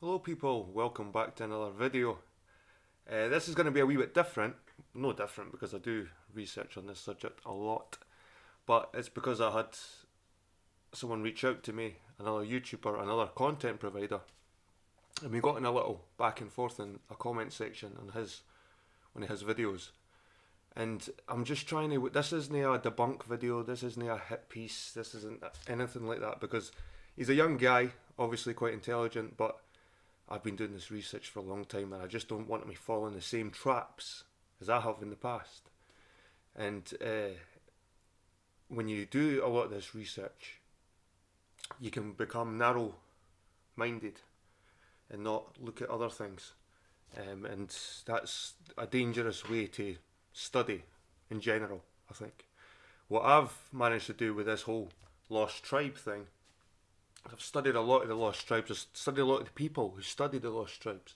Hello people, welcome back to another video. This is going to be a wee bit different. No different because I do research on this subject a lot. But it's because I had someone reach out to me, another YouTuber, another content provider. And we got in a little back and forth in a comment section on one of his videos. And I'm just trying to, this isn't a debunk video, this isn't a hit piece, this isn't anything like that because he's a young guy, obviously quite intelligent, but I've been doing this research for a long time and I just don't want to fall in the same traps as I have in the past. And when you do a lot of this research, you can become narrow minded and not look at other things. And that's a dangerous way to study in general, I think. What I've managed to do with this whole lost tribe thing, I've studied a lot of the lost tribes. I've studied a lot of the people who studied the lost tribes,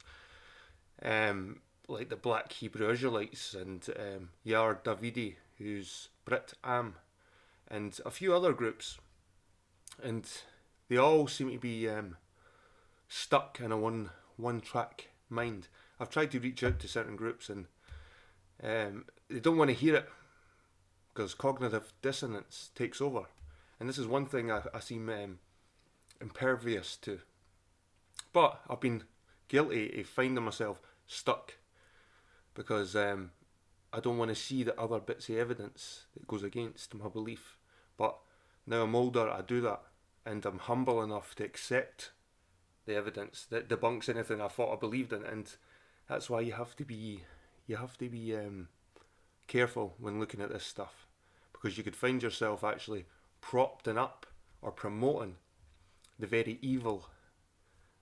like the Black Hebrew Israelites and Yar Davidi, who's Brit Am, and a few other groups, and they all seem to be stuck in a one track mind. I've tried to reach out to certain groups, and they don't want to hear it because cognitive dissonance takes over, and this is one thing I seem impervious to. But I've been guilty of finding myself stuck because I don't want to see the other bits of evidence that goes against my belief. But now I'm older, I do that, and I'm humble enough to accept the evidence that debunks anything I thought I believed in, and that's why you have to be careful when looking at this stuff, because you could find yourself actually propping up or promoting the very evil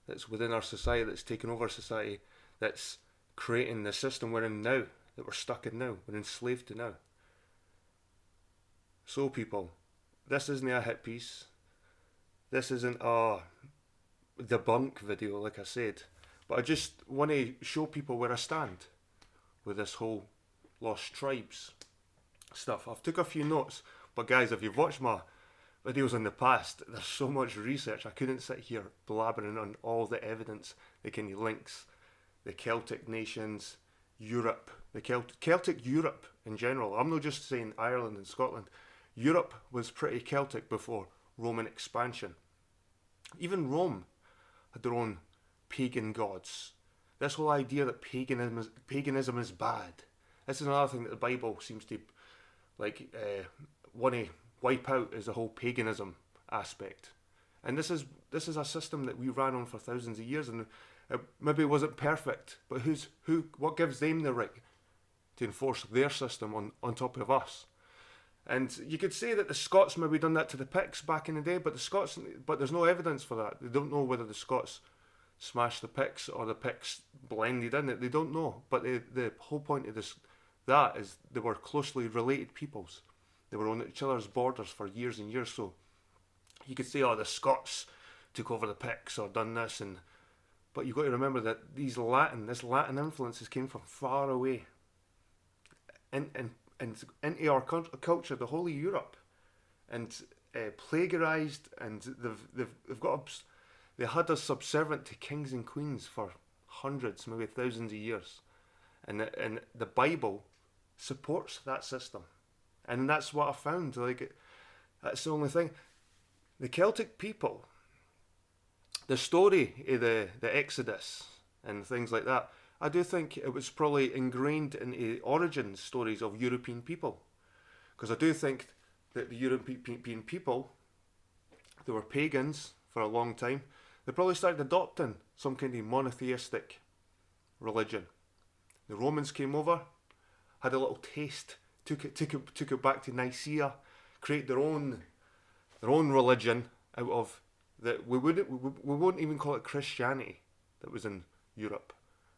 that's within our society, that's taken over society, that's creating the system we're in now, that we're stuck in now, we're enslaved to now. So people, this isn't a hit piece, this isn't a debunk video like I said, but I just want to show people where I stand with this whole lost tribes stuff. I've took a few notes, but guys, if you've watched my videos in the past, there's so much research. I couldn't sit here blabbering on all the evidence, the kind of links, the Celtic nations, Europe, the Celtic Europe in general. I'm not just saying Ireland and Scotland. Europe was pretty Celtic before Roman expansion. Even Rome had their own pagan gods. This whole idea that paganism is bad. This is another thing that the Bible seems to want to wipe out, is the whole paganism aspect. And this is a system that we ran on for thousands of years, and maybe it wasn't perfect, but what gives them the right to enforce their system on top of us? And you could say that the Scots maybe done that to the Picts back in the day, but there's no evidence for that. They don't know whether the Scots smashed the Picts or the Picts blended in it. They don't know. But the whole point of that is they were closely related peoples. They were on each other's borders for years and years. So you could say, oh, the Scots took over the Picts or done this, but you've got to remember that this Latin influences came from far away, and into our culture, the whole of Europe, and plagiarized, and they had us subservient to kings and queens for hundreds, maybe thousands of years, and the Bible supports that system, and that's what I found. That's the only thing. The Celtic people, the story of the Exodus and things like that, I do think it was probably ingrained in the origin stories of European people, because I do think that the European people, they were pagans for a long time. They probably started adopting some kind of monotheistic religion. The Romans came over, had a little taste, took it back to Nicaea, create their own religion out of that. We wouldn't even call it Christianity that was in Europe,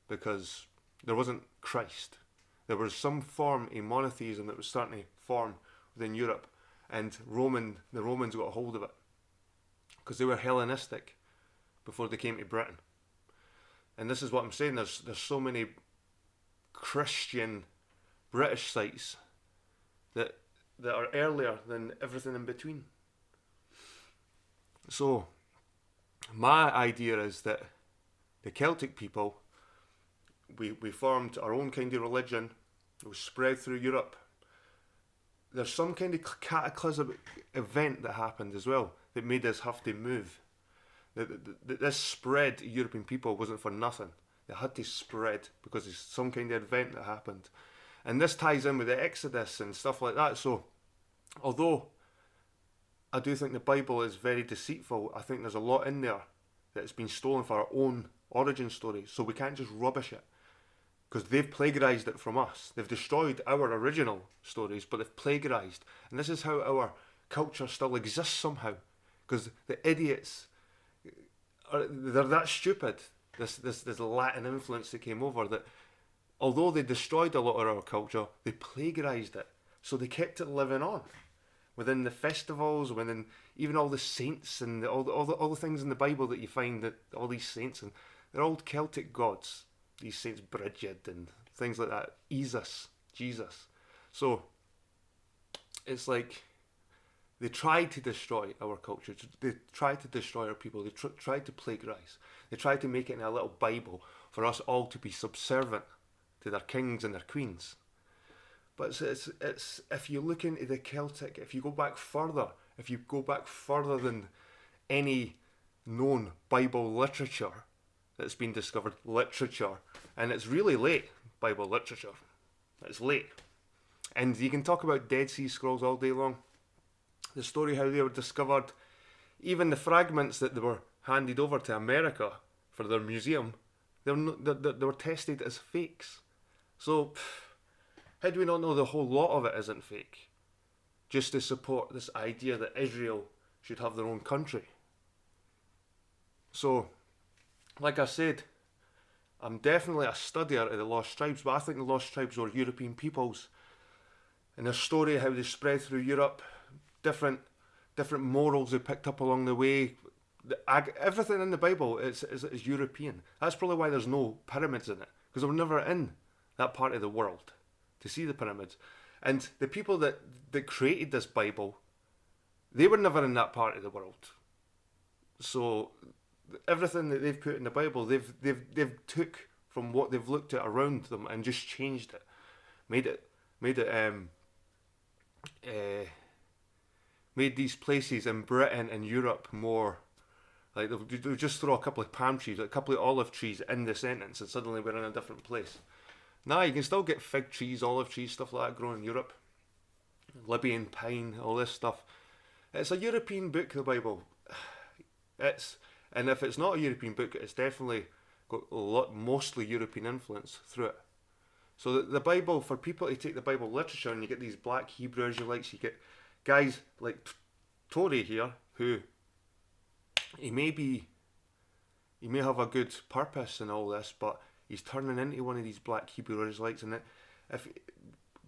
because there wasn't Christ. There was some form of monotheism that was starting to form within Europe, and the Romans got a hold of it because they were Hellenistic before they came to Britain. And this is what I'm saying. There's so many Christian British sites that are earlier than everything in between. So my idea is that the Celtic people, we formed our own kind of religion. It was spread through Europe. There's some kind of cataclysmic event that happened as well that made us have to move. This spread to European people wasn't for nothing. They had to spread because there's some kind of event that happened. And this ties in with the Exodus and stuff like that. So, although I do think the Bible is very deceitful, I think there's a lot in there that's been stolen for our own origin story. So we can't just rubbish it, because they've plagiarized it from us. They've destroyed our original stories, but they've plagiarized. And this is how our culture still exists somehow, because the idiots, they're that stupid. This Latin influence that came over, that although they destroyed a lot of our culture, they plagiarized it. So they kept it living on within the festivals, within even all the saints and all the things in the Bible that you find, that all these saints, and they're all Celtic gods. These saints, Bridget and things like that, Jesus. So it's like they tried to destroy our culture. They tried to destroy our people. They tried to plagiarize. They tried to make it in a little Bible for us all to be subservient to their kings and their queens. But it's if you look into the Celtic, if you go back further than any known Bible literature that's been discovered, and it's really late Bible literature. It's late. And you can talk about Dead Sea Scrolls all day long. The story how they were discovered, even the fragments that they were handed over to America for their museum, they were tested as fakes. So how do we not know the whole lot of it isn't fake? Just to support this idea that Israel should have their own country. So, like I said, I'm definitely a studier of the Lost Tribes, but I think the Lost Tribes were European peoples. And their story, how they spread through Europe, different morals they picked up along the way. Everything in the Bible is European. That's probably why there's no pyramids in it, because they were never in that part of the world to see the pyramids. And the people that created this Bible, they were never in that part of the world. So everything that they've put in the Bible, they've took from what they've looked at around them and just changed it, made these places in Britain and Europe more like they'll just throw a couple of palm trees, a couple of olive trees in the sentence, and suddenly we're in a different place. Now you can still get fig trees, olive trees, stuff like that growing in Europe, Libyan pine, all this stuff. It's a European book, the Bible. And if it's not a European book, it's definitely got mostly European influence through it. So the Bible, for people to take the Bible literature, and you get these black Hebrew Israelites, you get guys like Toradh here, who he may have a good purpose in all this, but he's turning into one of these black Hebrew Israelites,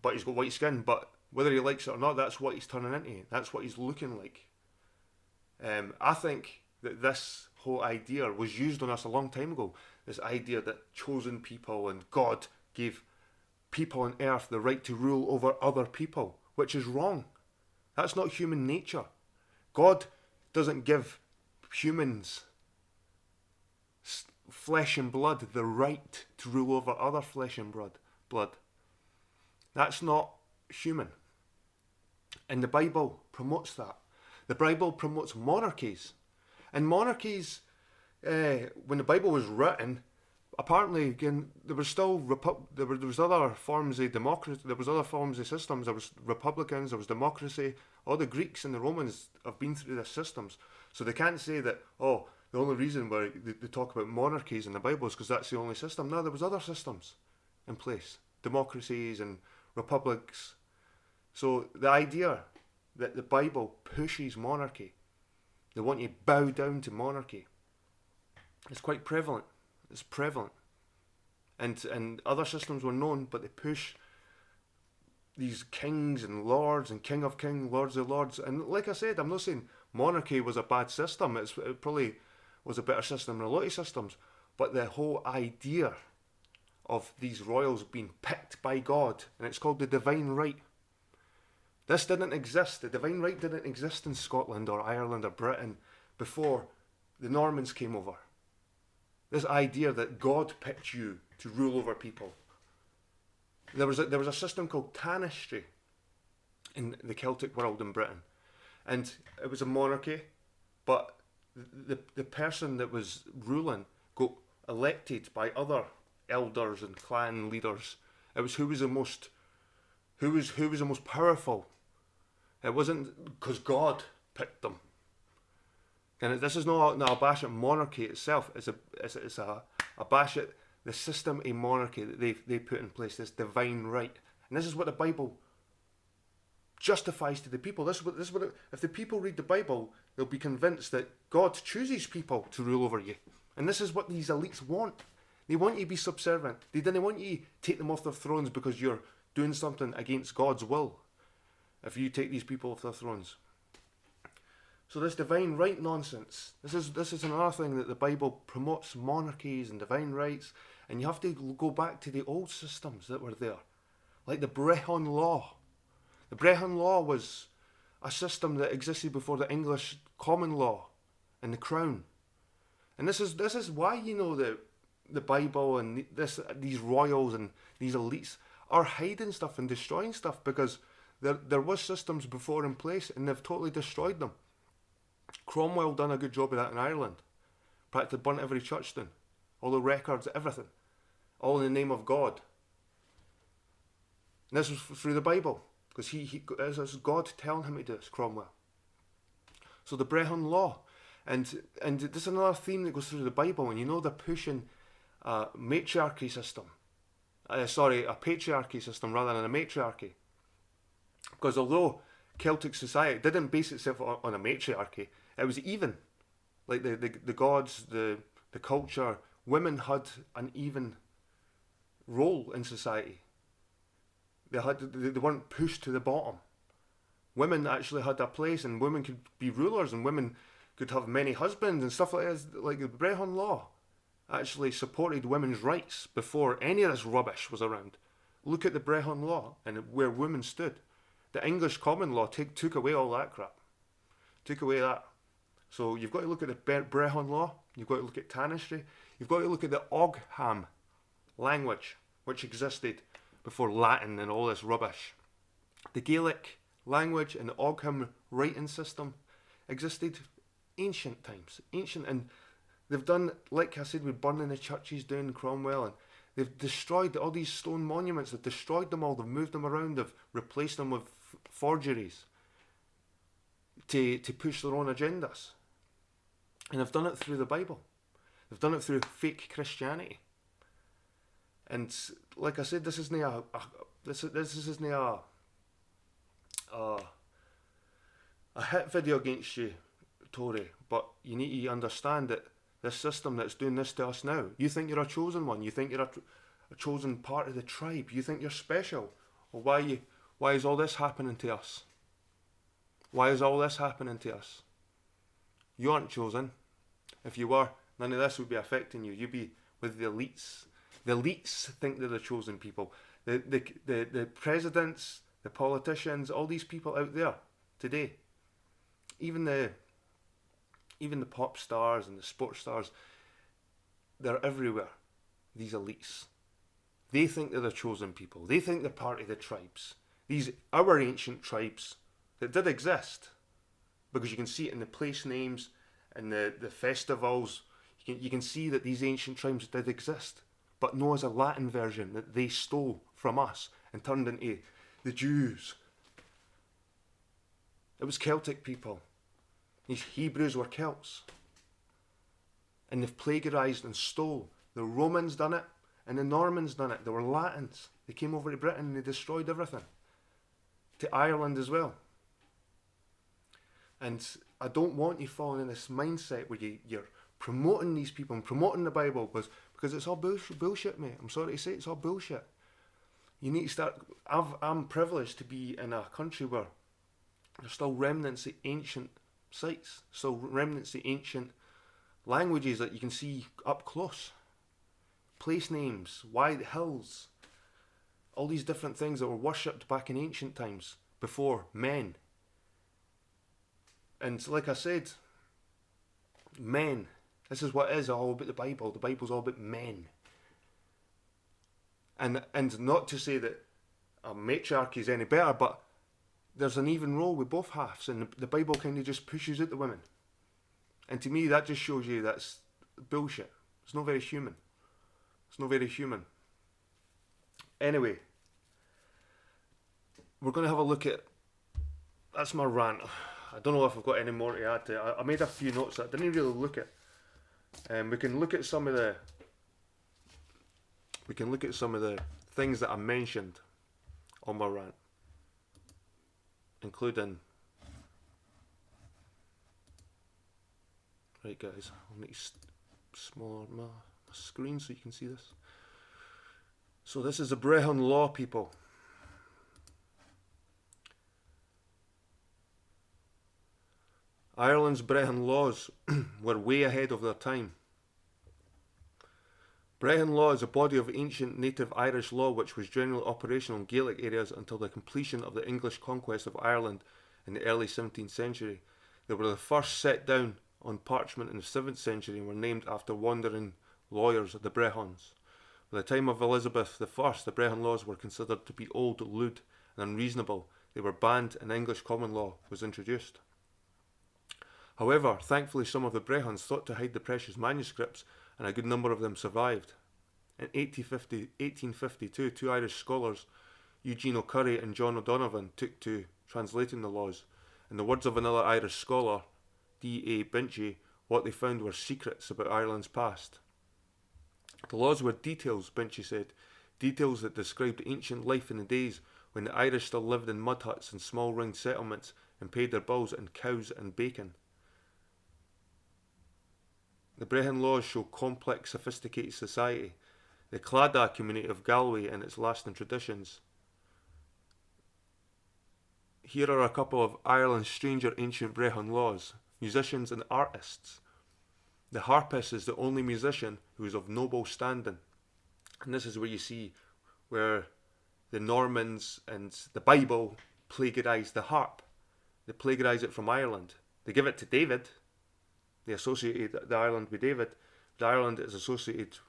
but he's got white skin. But whether he likes it or not, that's what he's turning into. That's what he's looking like. I think that this whole idea was used on us a long time ago. This idea that chosen people and God gave people on earth the right to rule over other people, which is wrong. That's not human nature. God doesn't give humans, flesh and blood, the right to rule over other flesh and blood. That's not human. And the Bible promotes that. The Bible promotes monarchies. And monarchies, when the Bible was written, apparently, again, there was still there was other forms of democracy. There was other forms of systems. There was republicans. There was democracy. All the Greeks and the Romans have been through these systems, so they can't say that the only reason why they talk about monarchies in the Bible is because that's the only system. No, there was other systems in place, democracies and republics. So the idea that the Bible pushes monarchy, they want you to bow down to monarchy, it's quite prevalent. It's prevalent. And other systems were known, but they push these kings and lords and king of kings, lords of lords. And like I said, I'm not saying monarchy was a bad system. It probably was a better system than a lot of systems. But the whole idea of these royals being picked by God, and it's called the divine right. This didn't exist. The divine right didn't exist in Scotland or Ireland or Britain before the Normans came over. This idea that God picked you to rule over people. There was a system called tanistry in the Celtic world in Britain. And it was a monarchy, but the person that was ruling got elected by other elders and clan leaders. It was who was the most powerful. It wasn't because God picked them. And this is not a bash at monarchy itself. It's a bash at the system of monarchy that they put in place, this divine right. And this is what the Bible justifies to the people. If the people read the Bible, they'll be convinced that God chooses people to rule over you. And this is what these elites want. They want you to be subservient. They didn't want you to take them off their thrones because you're doing something against God's will. If you take these people off their thrones. So this divine right nonsense, this is another thing that the Bible promotes, monarchies and divine rights, and you have to go back to the old systems that were there, like the Brehon Law. The Brehon Law was a system that existed before the English common law and the crown. And this is why, you know, the Bible and these royals and these elites are hiding stuff and destroying stuff, because there was systems before in place and they've totally destroyed them. Cromwell done a good job of that in Ireland. Practically burnt every church down. All the records, everything. All in the name of God. And this was through the Bible. Because this is God telling him to do this, Cromwell. So the Brehon Law. And this is another theme that goes through the Bible. And you know they're pushing a matriarchy system. A patriarchy system rather than a matriarchy. Because although Celtic society didn't base itself on a matriarchy, it was even. Like the gods, the culture, women had an even role in society. They weren't pushed to the bottom. Women actually had a place, and women could be rulers, and women could have many husbands and stuff like that. Like the Brehon Law actually supported women's rights before any of this rubbish was around. Look at the Brehon Law and where women stood. The English common law took away all that crap. Took away that. So you've got to look at the Brehon Law. You've got to look at tanistry. You've got to look at the Ogham language, which existed before Latin and all this rubbish. The Gaelic language and the Ogham writing system existed ancient times. And they've done, like I said, with burning the churches down in Cromwell, and they've destroyed all these stone monuments. They've destroyed them all. They've moved them around. They've replaced them with forgeries to push their own agendas. And they've done it through the Bible. They've done it through fake Christianity. And like I said, this isn't a hit video against you, Tory. But you need to understand that this system that's doing this to us now, you think you're a chosen one. You think you're a chosen part of the tribe. You think you're special. Well, why is all this happening to us? Why is all this happening to us? You aren't chosen. If you were, none of this would be affecting you. You'd be with the elites. The elites think they're the chosen people. The presidents, the politicians, all these people out there today, even the pop stars and the sports stars, they're everywhere. These elites. They think they're the chosen people. They think they're part of the tribes. Our ancient tribes that did exist, because you can see it in the place names and the festivals. You can see that these ancient tribes did exist, but no as a Latin version that they stole from us and turned into the Jews. It was Celtic people. These Hebrews were Celts. And they've plagiarised and stole. The Romans done it, and the Normans done it. They were Latins. They came over to Britain and they destroyed everything. To Ireland as well. And I don't want you falling in this mindset where you're promoting these people and promoting the Bible because it's all bullshit, mate. I'm sorry to say, it's all bullshit. You need to start. I'm privileged to be in a country where there's still remnants of ancient sites, still remnants of ancient languages that you can see up close. Place names, wide hills, all these different things that were worshipped back in ancient times before men. And like I said, men This is what it is all about the Bible. The Bible's all about men. And not to say that a matriarchy is any better, but there's an even role with both halves, and the Bible kind of just pushes out the women. And to me, that just shows you that's bullshit. It's not very human. It's not very human. Anyway, we're going to have a look at... That's my rant. I don't know if I've got any more to add to it. I made a few notes that I didn't really look at. We can look at some of the... We can look at some of the things that I mentioned on my rant, including... Right, guys, I'll make smaller my screen so you can see this. So this is the Brehon Law, people. Ireland's Brehon laws were way ahead of their time. Brehon law is a body of ancient native Irish law which was generally operational in Gaelic areas until the completion of the English conquest of Ireland in the early 17th century. They were the first set down on parchment in the 7th century and were named after wandering lawyers, the Brehons. By the time of Elizabeth I, the Brehon laws were considered to be old, lewd and unreasonable. They were banned and English common law was introduced. However, thankfully some of the Brehons thought to hide the precious manuscripts, and a good number of them survived. In 1852, two Irish scholars, Eugene O'Curry and John O'Donovan, took to translating the laws. In the words of another Irish scholar, D.A. Binchy, what they found were secrets about Ireland's past. The laws were details, Binchy said, details that described ancient life in the days when the Irish still lived in mud huts and small ringed settlements and paid their bills in cows and bacon. The Brehon laws show complex, sophisticated society. The Claddagh community of Galway and its lasting traditions. Here are a couple of Ireland's stranger ancient Brehon laws. Musicians and artists. The harpist is the only musician who is of noble standing. And this is where you see where the Normans and the Bible plagiarise the harp. They plagiarise it from Ireland. They give it to David. They associate the Ireland with David. The Ireland is associated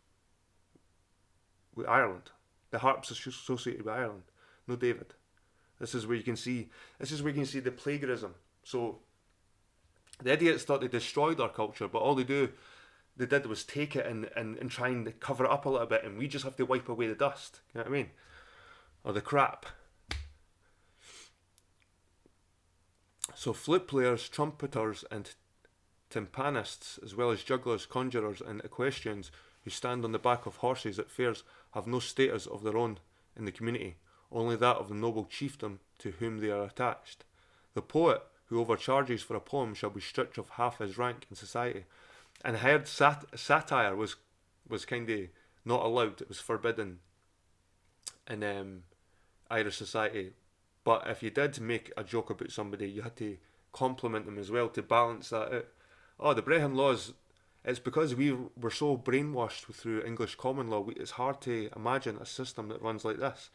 with Ireland. The harp's associated with Ireland, no David. This is where you can see the plagiarism. So the idiots thought they destroyed our culture, but all they did was take it and try and cover it up a little bit, and we just have to wipe away the dust. You know what I mean? Or the crap. So flute players, trumpeters, and timpanists, as well as jugglers, conjurers, and equestrians who stand on the back of horses at fairs, have no status of their own in the community, only that of the noble chieftain to whom they are attached. The poet who overcharges for a poem shall be stripped of half his rank in society. And I heard satire was kind of not allowed. It was forbidden in Irish society. But if you did make a joke about somebody, you had to compliment them as well to balance that out. Oh, the Brehon laws, it's because we were so brainwashed through English common law, it's hard to imagine a system that runs like this.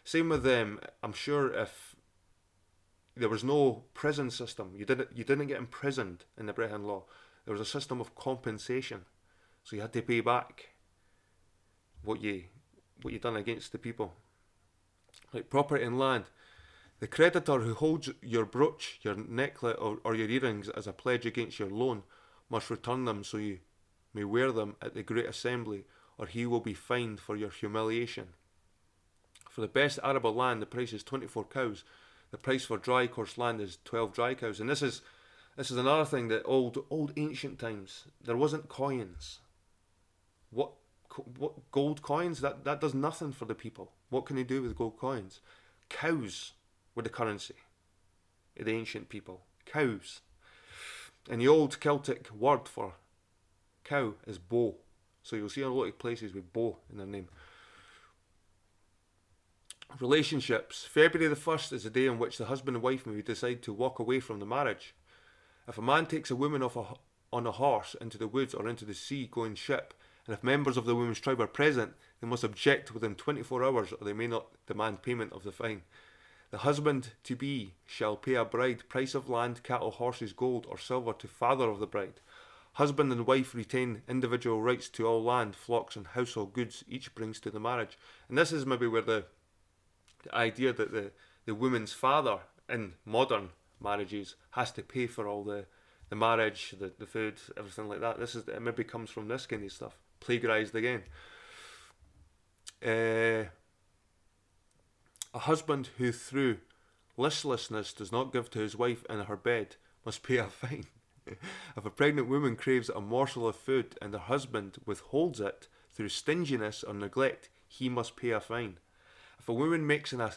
Same with them. I'm sure if there was no prison system, you didn't get imprisoned in the Brehon law. There was a system of compensation, so you had to pay back what you done against the people. Like property and land. The creditor who holds your brooch, your necklet, or your earrings as a pledge against your loan must return them so you may wear them at the great assembly, or he will be fined for your humiliation. For the best arable land, the price is 24 cows. The price for dry coarse land is 12 dry cows. And this is another thing that old ancient times, there wasn't coins. What gold coins? That does nothing for the people. What can they do with gold coins? Cows were the currency of the ancient people. Cows. And the old Celtic word for cow is bow. So you'll see a lot of places with bow in their name. Relationships. February the 1st is the day on which the husband and wife may decide to walk away from the marriage. If a man takes a woman on a horse into the woods or into the sea going ship, and if members of the woman's tribe are present, they must object within 24 hours or they may not demand payment of the fine. The husband-to-be shall pay a bride price of land, cattle, horses, gold or silver to father of the bride. Husband and wife retain individual rights to all land, flocks, and household goods each brings to the marriage. And this is maybe where the idea that the woman's father in modern marriages has to pay for all the marriage, the food, everything like that. It maybe comes from this kind of stuff. Plagiarized again. A husband who through listlessness does not give to his wife in her bed must pay a fine. If a pregnant woman craves a morsel of food and her husband withholds it through stinginess or neglect, he must pay a fine. If a woman makes an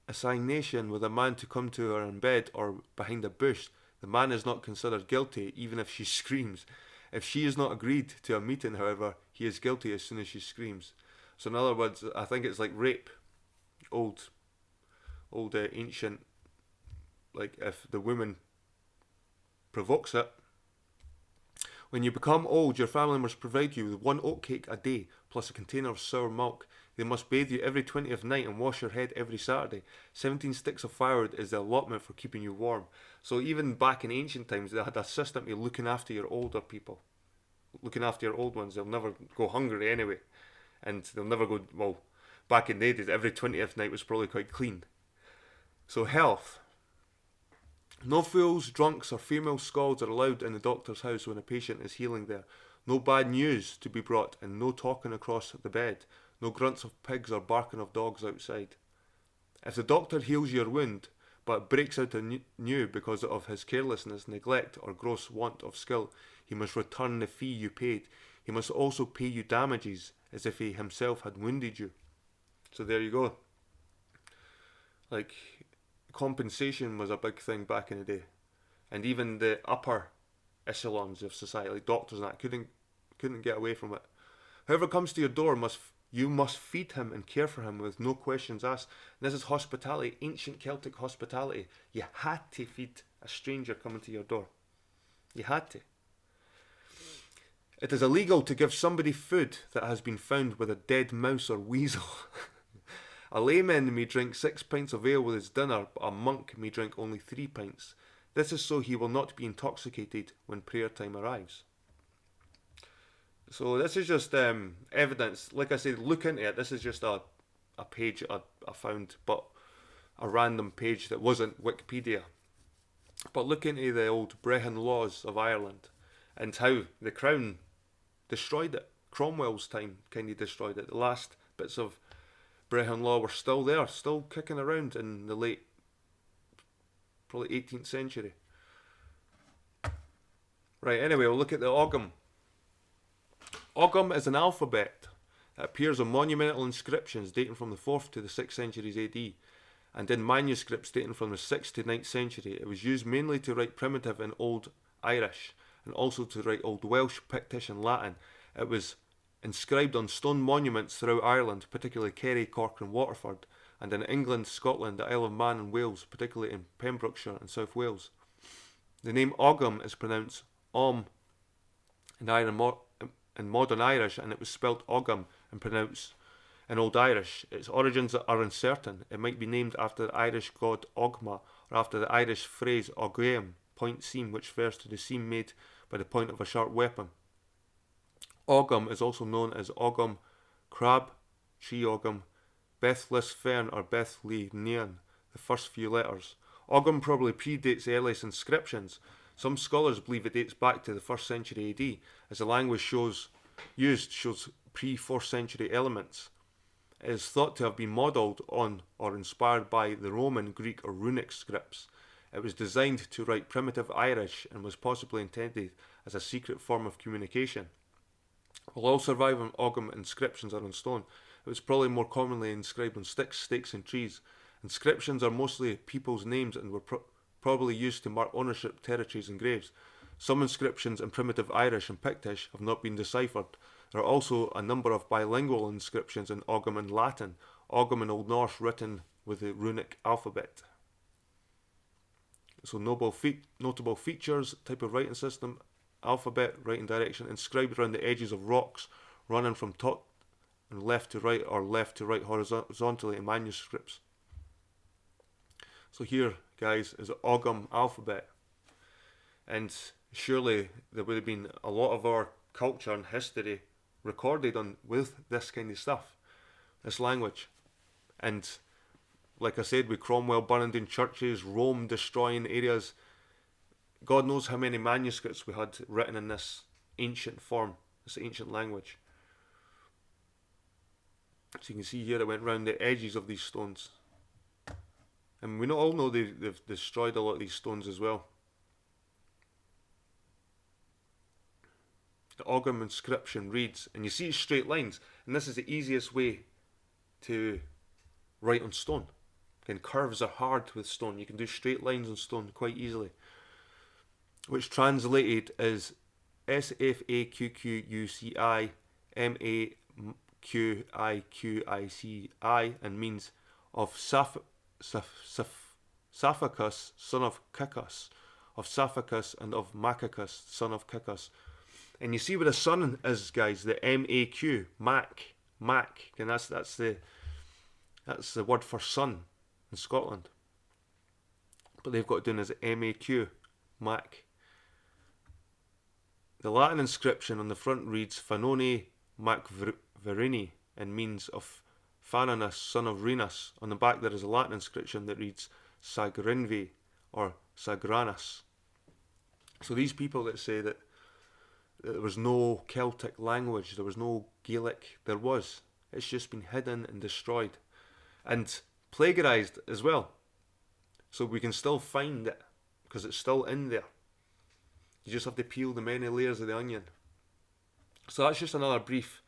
assignation with a man to come to her in bed or behind a bush, the man is not considered guilty even if she screams. If she has not agreed to a meeting, however, he is guilty as soon as she screams. So in other words, I think it's like rape. Old ancient, like if the woman provokes it. When you become old, your family must provide you with 1 oatcake a day, plus a container of sour milk. They must bathe you every 20th night and wash your head every Saturday. 17 sticks of firewood is the allotment for keeping you warm. So even back in ancient times, they had a system of looking after your older people. Looking after your old ones. They'll never go hungry anyway. And they'll never go, well, back in the days, every 20th night was probably quite clean. So health. No fools, drunks, or female scalds are allowed in the doctor's house when a patient is healing there. No bad news to be brought, and no talking across the bed. No grunts of pigs or barking of dogs outside. If the doctor heals your wound, but breaks out anew because of his carelessness, neglect, or gross want of skill, he must return the fee you paid. He must also pay you damages, as if he himself had wounded you. So there you go. Like, compensation was a big thing back in the day. And even the upper echelons of society, like doctors and that, couldn't get away from it. Whoever comes to your door you must feed him and care for him with no questions asked. And this is hospitality, ancient Celtic hospitality. You had to feed a stranger coming to your door. You had to. It is illegal to give somebody food that has been found with a dead mouse or weasel. A layman may drink 6 pints of ale with his dinner, but a monk may drink only 3 pints. This is so he will not be intoxicated when prayer time arrives. So this is just evidence. Like I said, look into it. This is just a page I found, but a random page that wasn't Wikipedia. But look into the old Brehon laws of Ireland and how the Crown destroyed it. Cromwell's time kind of destroyed it. The last bits of Brehon law were still there, still kicking around in the late, probably 18th century. Right, anyway, we'll look at the Ogham. Ogham is an alphabet that appears on monumental inscriptions dating from the 4th to the 6th centuries AD, and in manuscripts dating from the 6th to 9th century. It was used mainly to write primitive and Old Irish, and also to write Old Welsh, Pictish and Latin. It was inscribed on stone monuments throughout Ireland, particularly Kerry, Cork and Waterford, and in England, Scotland, the Isle of Man and Wales, particularly in Pembrokeshire and South Wales. The name Ogham is pronounced Om in modern Irish, and it was spelt Ogham and pronounced in Old Irish. Its origins are uncertain. It might be named after the Irish god Ogma, or after the Irish phrase Ogam, point seam, which refers to the seam made by the point of a sharp weapon. Ogham is also known as Ogham Crab, Tree Ogham, Bethlis Fern or Bethlenean, the first few letters. Ogham probably predates the earliest inscriptions. Some scholars believe it dates back to the 1st century AD, as the language used shows pre-4th century elements. It is thought to have been modelled on or inspired by the Roman, Greek or runic scripts. It was designed to write primitive Irish and was possibly intended as a secret form of communication. While all surviving Ogham inscriptions are on stone, it was probably more commonly inscribed on sticks, stakes and trees. Inscriptions are mostly people's names and were probably used to mark ownership, territories and graves. Some inscriptions in primitive Irish and Pictish have not been deciphered. There are also a number of bilingual inscriptions in Ogham and Latin, Ogham and Old Norse written with the runic alphabet. So notable features, type of writing system, alphabet, writing direction, inscribed around the edges of rocks, running from top and left to right or left to right horizontally in manuscripts. So here, guys, is the Ogham alphabet. And surely there would have been a lot of our culture and history recorded on with this kind of stuff, this language. And like I said, with Cromwell burning down churches, Rome destroying areas, God knows how many manuscripts we had written in this ancient form, this ancient language. So you can see here it went round the edges of these stones. And we all know they've destroyed a lot of these stones as well. The Ogham inscription reads, and you see straight lines, and this is the easiest way to write on stone. And curves are hard with stone. You can do straight lines on stone quite easily. Which translated is Sfaquicimaqiqici and means of Saphacus, son of Cicus, of Saphacus and of Macacus, son of Cicus. And you see where the son is, guys, the M-A-Q, Mac, and that's the word for son in Scotland. But they've got it down as M-A-Q, Mac. The Latin inscription on the front reads Fanoni Mac Verini and means of Fananus, son of Renus. On the back there is a Latin inscription that reads Sagrinvi or Sagranus. So these people that say that there was no Celtic language, there was no Gaelic, there was. It's just been hidden and destroyed. And plagiarised as well. So we can still find it, because it's still in there. You just have to peel the many layers of the onion. So that's just another brief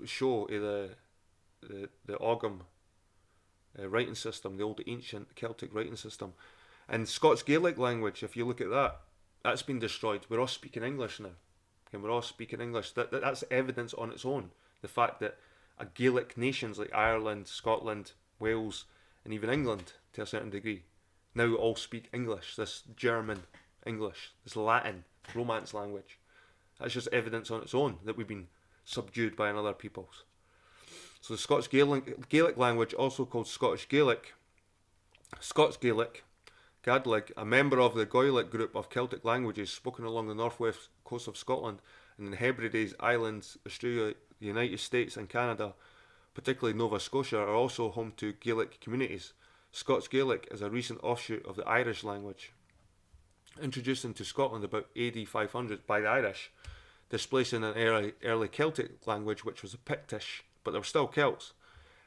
show of the Ogham writing system, the old ancient Celtic writing system. And Scots Gaelic language, if you look at that, that's been destroyed. We're all speaking English now. And we're all speaking English. That's evidence on its own. The fact that Gaelic nations like Ireland, Scotland, Wales, and even England, to a certain degree, now all speak English, this German English, this Latin, Romance language. That's just evidence on its own that we've been subdued by another peoples. So the Scots Gaelic language, also called Scottish Gaelic, Scots Gaelic, Gaelic, a member of the Gaelic group of Celtic languages spoken along the northwest coast of Scotland and in the Hebrides Islands, Australia, the United States and Canada, particularly Nova Scotia, are also home to Gaelic communities. Scots Gaelic is a recent offshoot of the Irish language, introduced into Scotland about AD 500 by the Irish, displacing an early Celtic language which was a Pictish, but they were still Celts.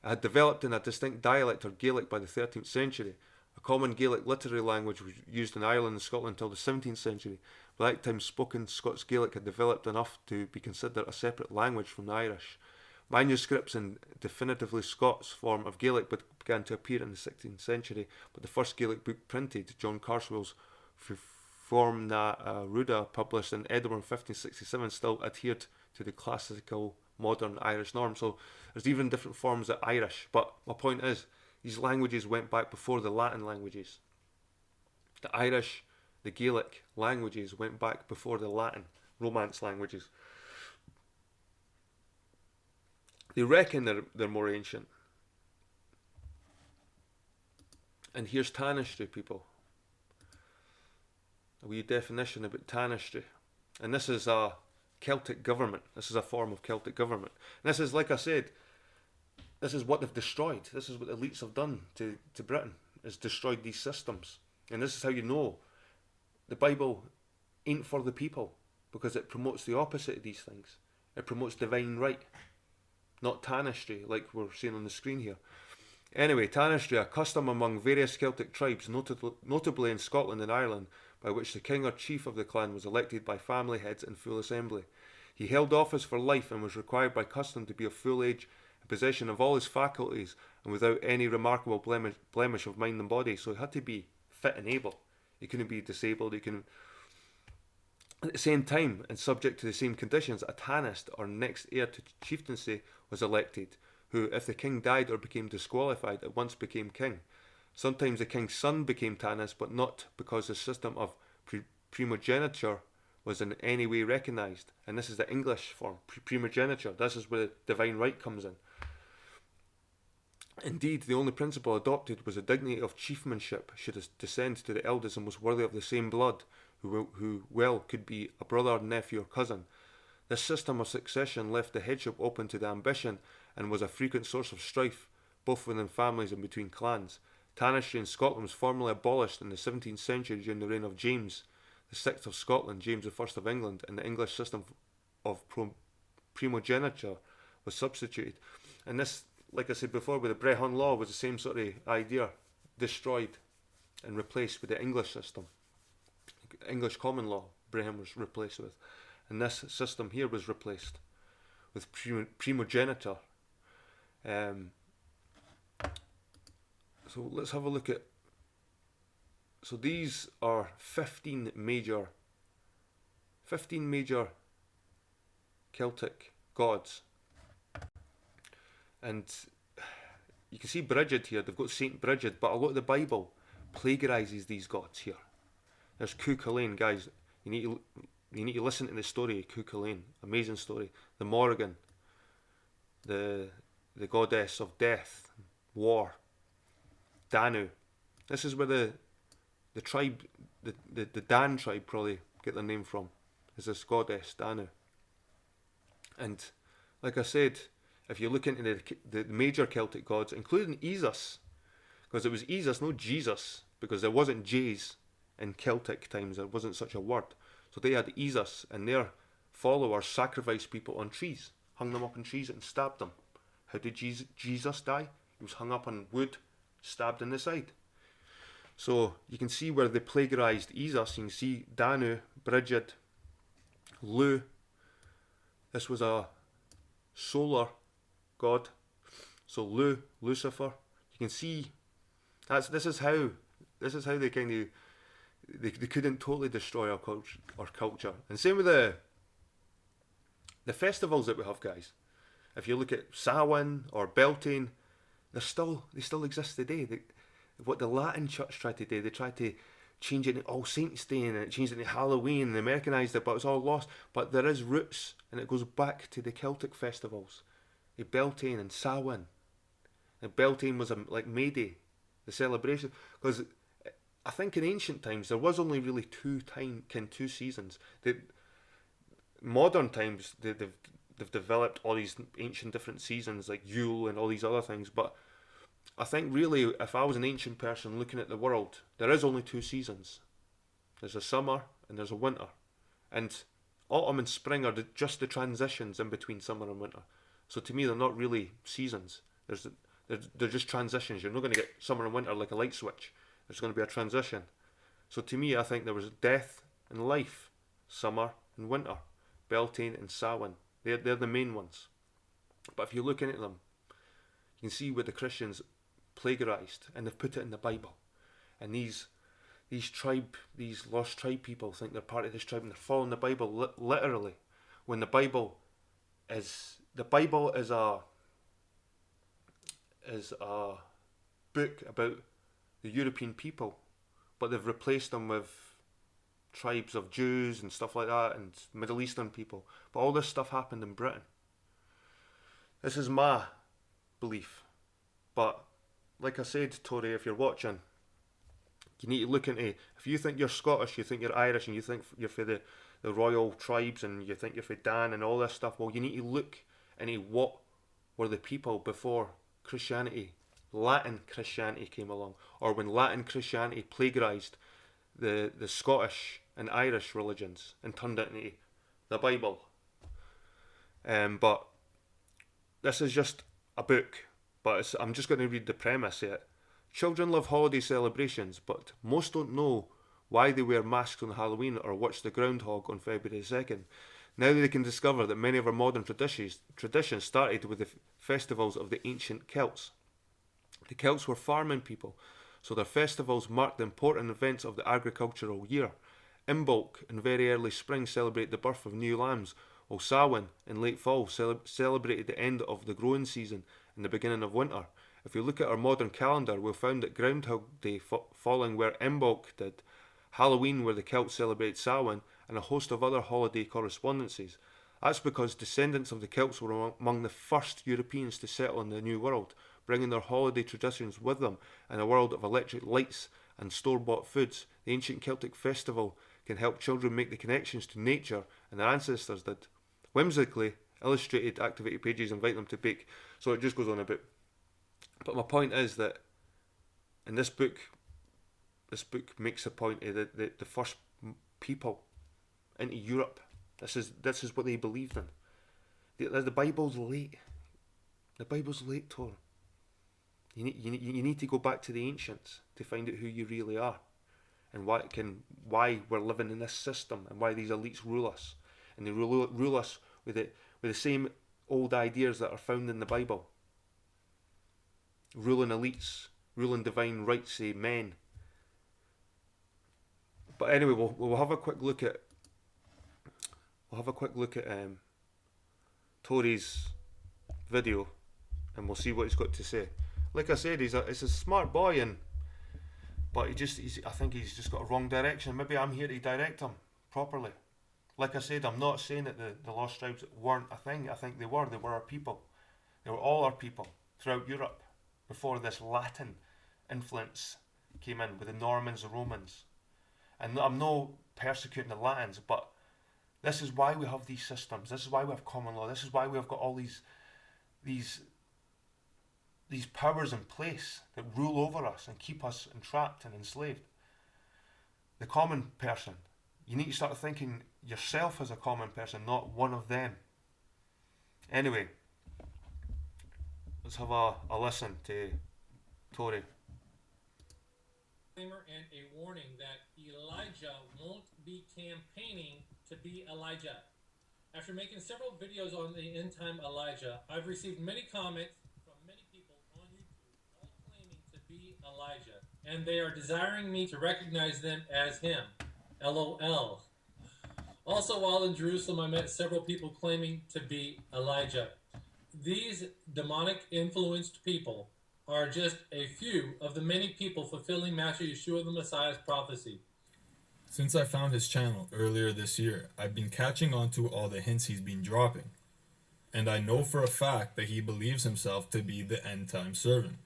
It had developed in a distinct dialect or Gaelic by the 13th century. A common Gaelic literary language was used in Ireland and Scotland until the 17th century. By that time, spoken Scots Gaelic had developed enough to be considered a separate language from the Irish. Manuscripts in definitively Scots form of Gaelic began to appear in the 16th century, but the first Gaelic book printed, John Carswell's Form na Ruda, published in Edinburgh in 1567, still adhered to the classical modern Irish norm. So there's even different forms of Irish, but my point is, these languages went back before the Latin languages. The Irish, the Gaelic languages went back before the Latin Romance languages. They reckon they're more ancient. And here's tanistry, people. A wee definition about tanistry. And this is a Celtic government. This is a form of Celtic government. And this is, like I said, this is what they've destroyed. This is what the elites have done to Britain, is destroyed these systems. And this is how you know the Bible ain't for the people, because it promotes the opposite of these things. It promotes divine right, not tanistry, like we're seeing on the screen here. Anyway, tanistry, a custom among various Celtic tribes, notably in Scotland and Ireland, by which the king or chief of the clan was elected by family heads in full assembly. He held office for life and was required by custom to be of full age, in possession of all his faculties, and without any remarkable blemish of mind and body. So he had to be fit and able. He couldn't be disabled. He couldn't. At the same time, and subject to the same conditions, a tanist, or next heir to chieftaincy, was elected, who, if the king died or became disqualified, at once became king. Sometimes the king's son became tanist, but not because the system of primogeniture was in any way recognised. And this is the English form, primogeniture. This is where the divine right comes in. Indeed, the only principle adopted was the dignity of chiefmanship should descend to the eldest and most worthy of the same blood, who well could be a brother, nephew, or cousin. This system of succession left the headship open to the ambition and was a frequent source of strife, both within families and between clans. Tanistry in Scotland was formally abolished in the 17th century during the reign of James VI of Scotland, James I of England, and the English system of primogeniture was substituted. And this, like I said before, with the Brehon Law, was the same sort of idea, destroyed and replaced with the English system. English common law, Brehon was replaced with. And this system here was replaced with primogeniture. So let's have a look at. So these are 15 major Celtic gods, and you can see Bridget here. They've got Saint Bridget, but a lot of the Bible plagiarizes these gods here. There's Cuchulainn, guys. You need to listen to the story of Cuchulainn. Amazing story. The Morrigan, the goddess of death, war. Danu. This is where the tribe, the Dan tribe probably get their name from. Is this goddess Danu. And like I said, if you look into the major Celtic gods, including Isus, because it was Isus, no Jesus, because there wasn't J's in Celtic times, there wasn't such a word. So they had Isus, and their followers sacrificed people on trees, hung them up on trees and stabbed them. How did Jesus die? He was hung up on wood, stabbed in the side. So you can see where they plagiarized Isus. You can see Danu, Bridget, Lu. This was a solar god. So Lucifer. You can see this is how they kind of they couldn't totally destroy our culture. And same with the festivals that we have, guys. If you look at Samhain or Beltane, they still exist today. What the Latin Church tried to do, they tried to change it to All Saints' Day, and it changed it to Halloween, and they Americanized it, but it's all lost. But there is roots, and it goes back to the Celtic festivals, the Beltane and Samhain. And Beltane was like May Day, the celebration, because I think in ancient times there was only really two seasons. Modern times they've developed all these ancient different seasons like Yule and all these other things, but I think really if I was an ancient person looking at the world, there is only two seasons. There's a summer and there's a winter, and autumn and spring are just the transitions in between summer and winter. So to me they're not really seasons. They're just transitions. You're not going to get summer and winter like a light switch. There's going to be a transition. So to me I think there was death and life, summer and winter, Beltane and Samhain. They're the main ones. But if you're looking at them, you can see where the Christians plagiarized, and they've put it in the Bible. And these lost tribe people think they're part of this tribe, and they're following the Bible literally, when the Bible is a book about the European people, but they've replaced them with tribes of Jews and stuff like that, and Middle Eastern people. But all this stuff happened in Britain. This is my belief. But like I said, Tori, if you're watching, you need to look into, if you think you're Scottish, you think you're Irish, and you think you're for the royal tribes, and you think you're for Dan and all this stuff, well, you need to look into what were the people before Christianity, Latin Christianity came along, or when Latin Christianity plagiarized the Scottish and Irish religions and turned it into the Bible. But this is just a book, but I'm just going to read the premise here. Children love holiday celebrations, but most don't know why they wear masks on Halloween or watch the groundhog on February 2nd. Now they can discover that many of our modern traditions started with the festivals of the ancient Celts. The Celts were farming people, so their festivals marked the important events of the agricultural year. Imbolc in very early spring celebrated the birth of new lambs, while Samhain in late fall celebrated the end of the growing season and the beginning of winter. If we look at our modern calendar, we'll find that Groundhog Day falling where Imbolc did, Halloween where the Celts celebrate Samhain, and a host of other holiday correspondences. That's because descendants of the Celts were among the first Europeans to settle in the New World, bringing their holiday traditions with them in a world of electric lights and store-bought foods. The ancient Celtic festival can help children make the connections to nature and their ancestors did. Whimsically, illustrated activity pages invite them to bake. So it just goes on a bit. But my point is that in this book makes a point that the first people into Europe, this is what they believed in. The Bible's late. The Bible's late, Tor. You need to go back to the ancients to find out who you really are, and why we're living in this system, and why these elites rule us, and they rule us with the same old ideas that are found in the Bible. Ruling elites, ruling divine rights of men. But anyway, we'll have a quick look at Tory's video, and we'll see what he's got to say. Like I said, he's a smart boy, but I think he's just got a wrong direction. Maybe I'm here to direct him properly. Like I said, I'm not saying that the lost tribes weren't a thing. I think they were. They were our people. They were all our people throughout Europe before this Latin influence came in with the Normans, the Romans. And I'm no persecuting the Latins, but this is why we have these systems. This is why we have common law. This is why we have got all these powers in place that rule over us and keep us entrapped and enslaved. The common person. You need to start thinking yourself as a common person, not one of them. Anyway, let's have a listen to Tory. And a warning that Elijah won't be campaigning to be Elijah. After making several videos on the end time Elijah, I've received many comments from many people on YouTube, all claiming to be Elijah, and they are desiring me to recognize them as him. LOL. Also, while in Jerusalem, I met several people claiming to be Elijah. These demonic influenced people are just a few of the many people fulfilling Master Yeshua the Messiah's prophecy. Since I found his channel earlier this year, I've been catching on to all the hints he's been dropping. And I know for a fact that he believes himself to be the end-time servant.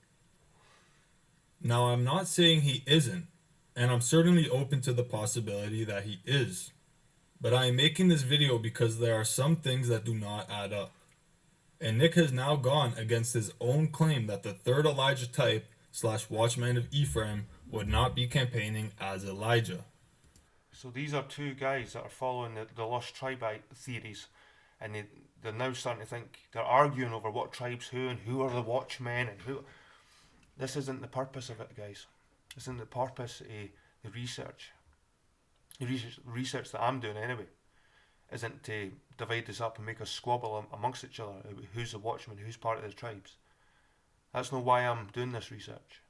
Now, I'm not saying he isn't, and I'm certainly open to the possibility that he is. But I am making this video because there are some things that do not add up. And Nick has now gone against his own claim that the third Elijah type / Watchman of Ephraim would not be campaigning as Elijah. So these are two guys that are following the lost tribe theories, and they're now starting to think, they're arguing over what tribe's who and who are the watchmen and who. This isn't the purpose of it, guys. This isn't the purpose of the research. The research that I'm doing anyway isn't to divide this up and make us squabble amongst each other about who's the watchman, who's part of the tribes. That's not why I'm doing this research.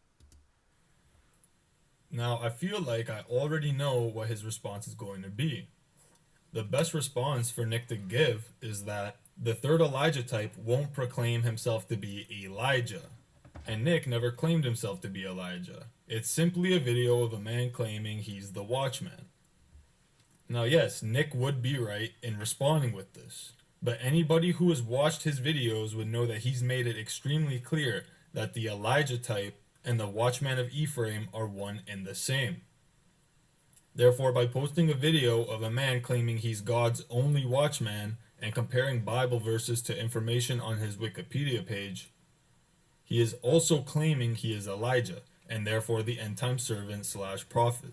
Now, I feel like I already know what his response is going to be. The best response for Nick to give is that the third Elijah type won't proclaim himself to be Elijah. And Nick never claimed himself to be Elijah. It's simply a video of a man claiming he's the watchman. Now yes, Nick would be right in responding with this, but anybody who has watched his videos would know that he's made it extremely clear that the Elijah type and the Watchman of Ephraim are one and the same. Therefore, by posting a video of a man claiming he's God's only watchman and comparing Bible verses to information on his Wikipedia page, he is also claiming he is Elijah, and therefore the end-time servant / prophet.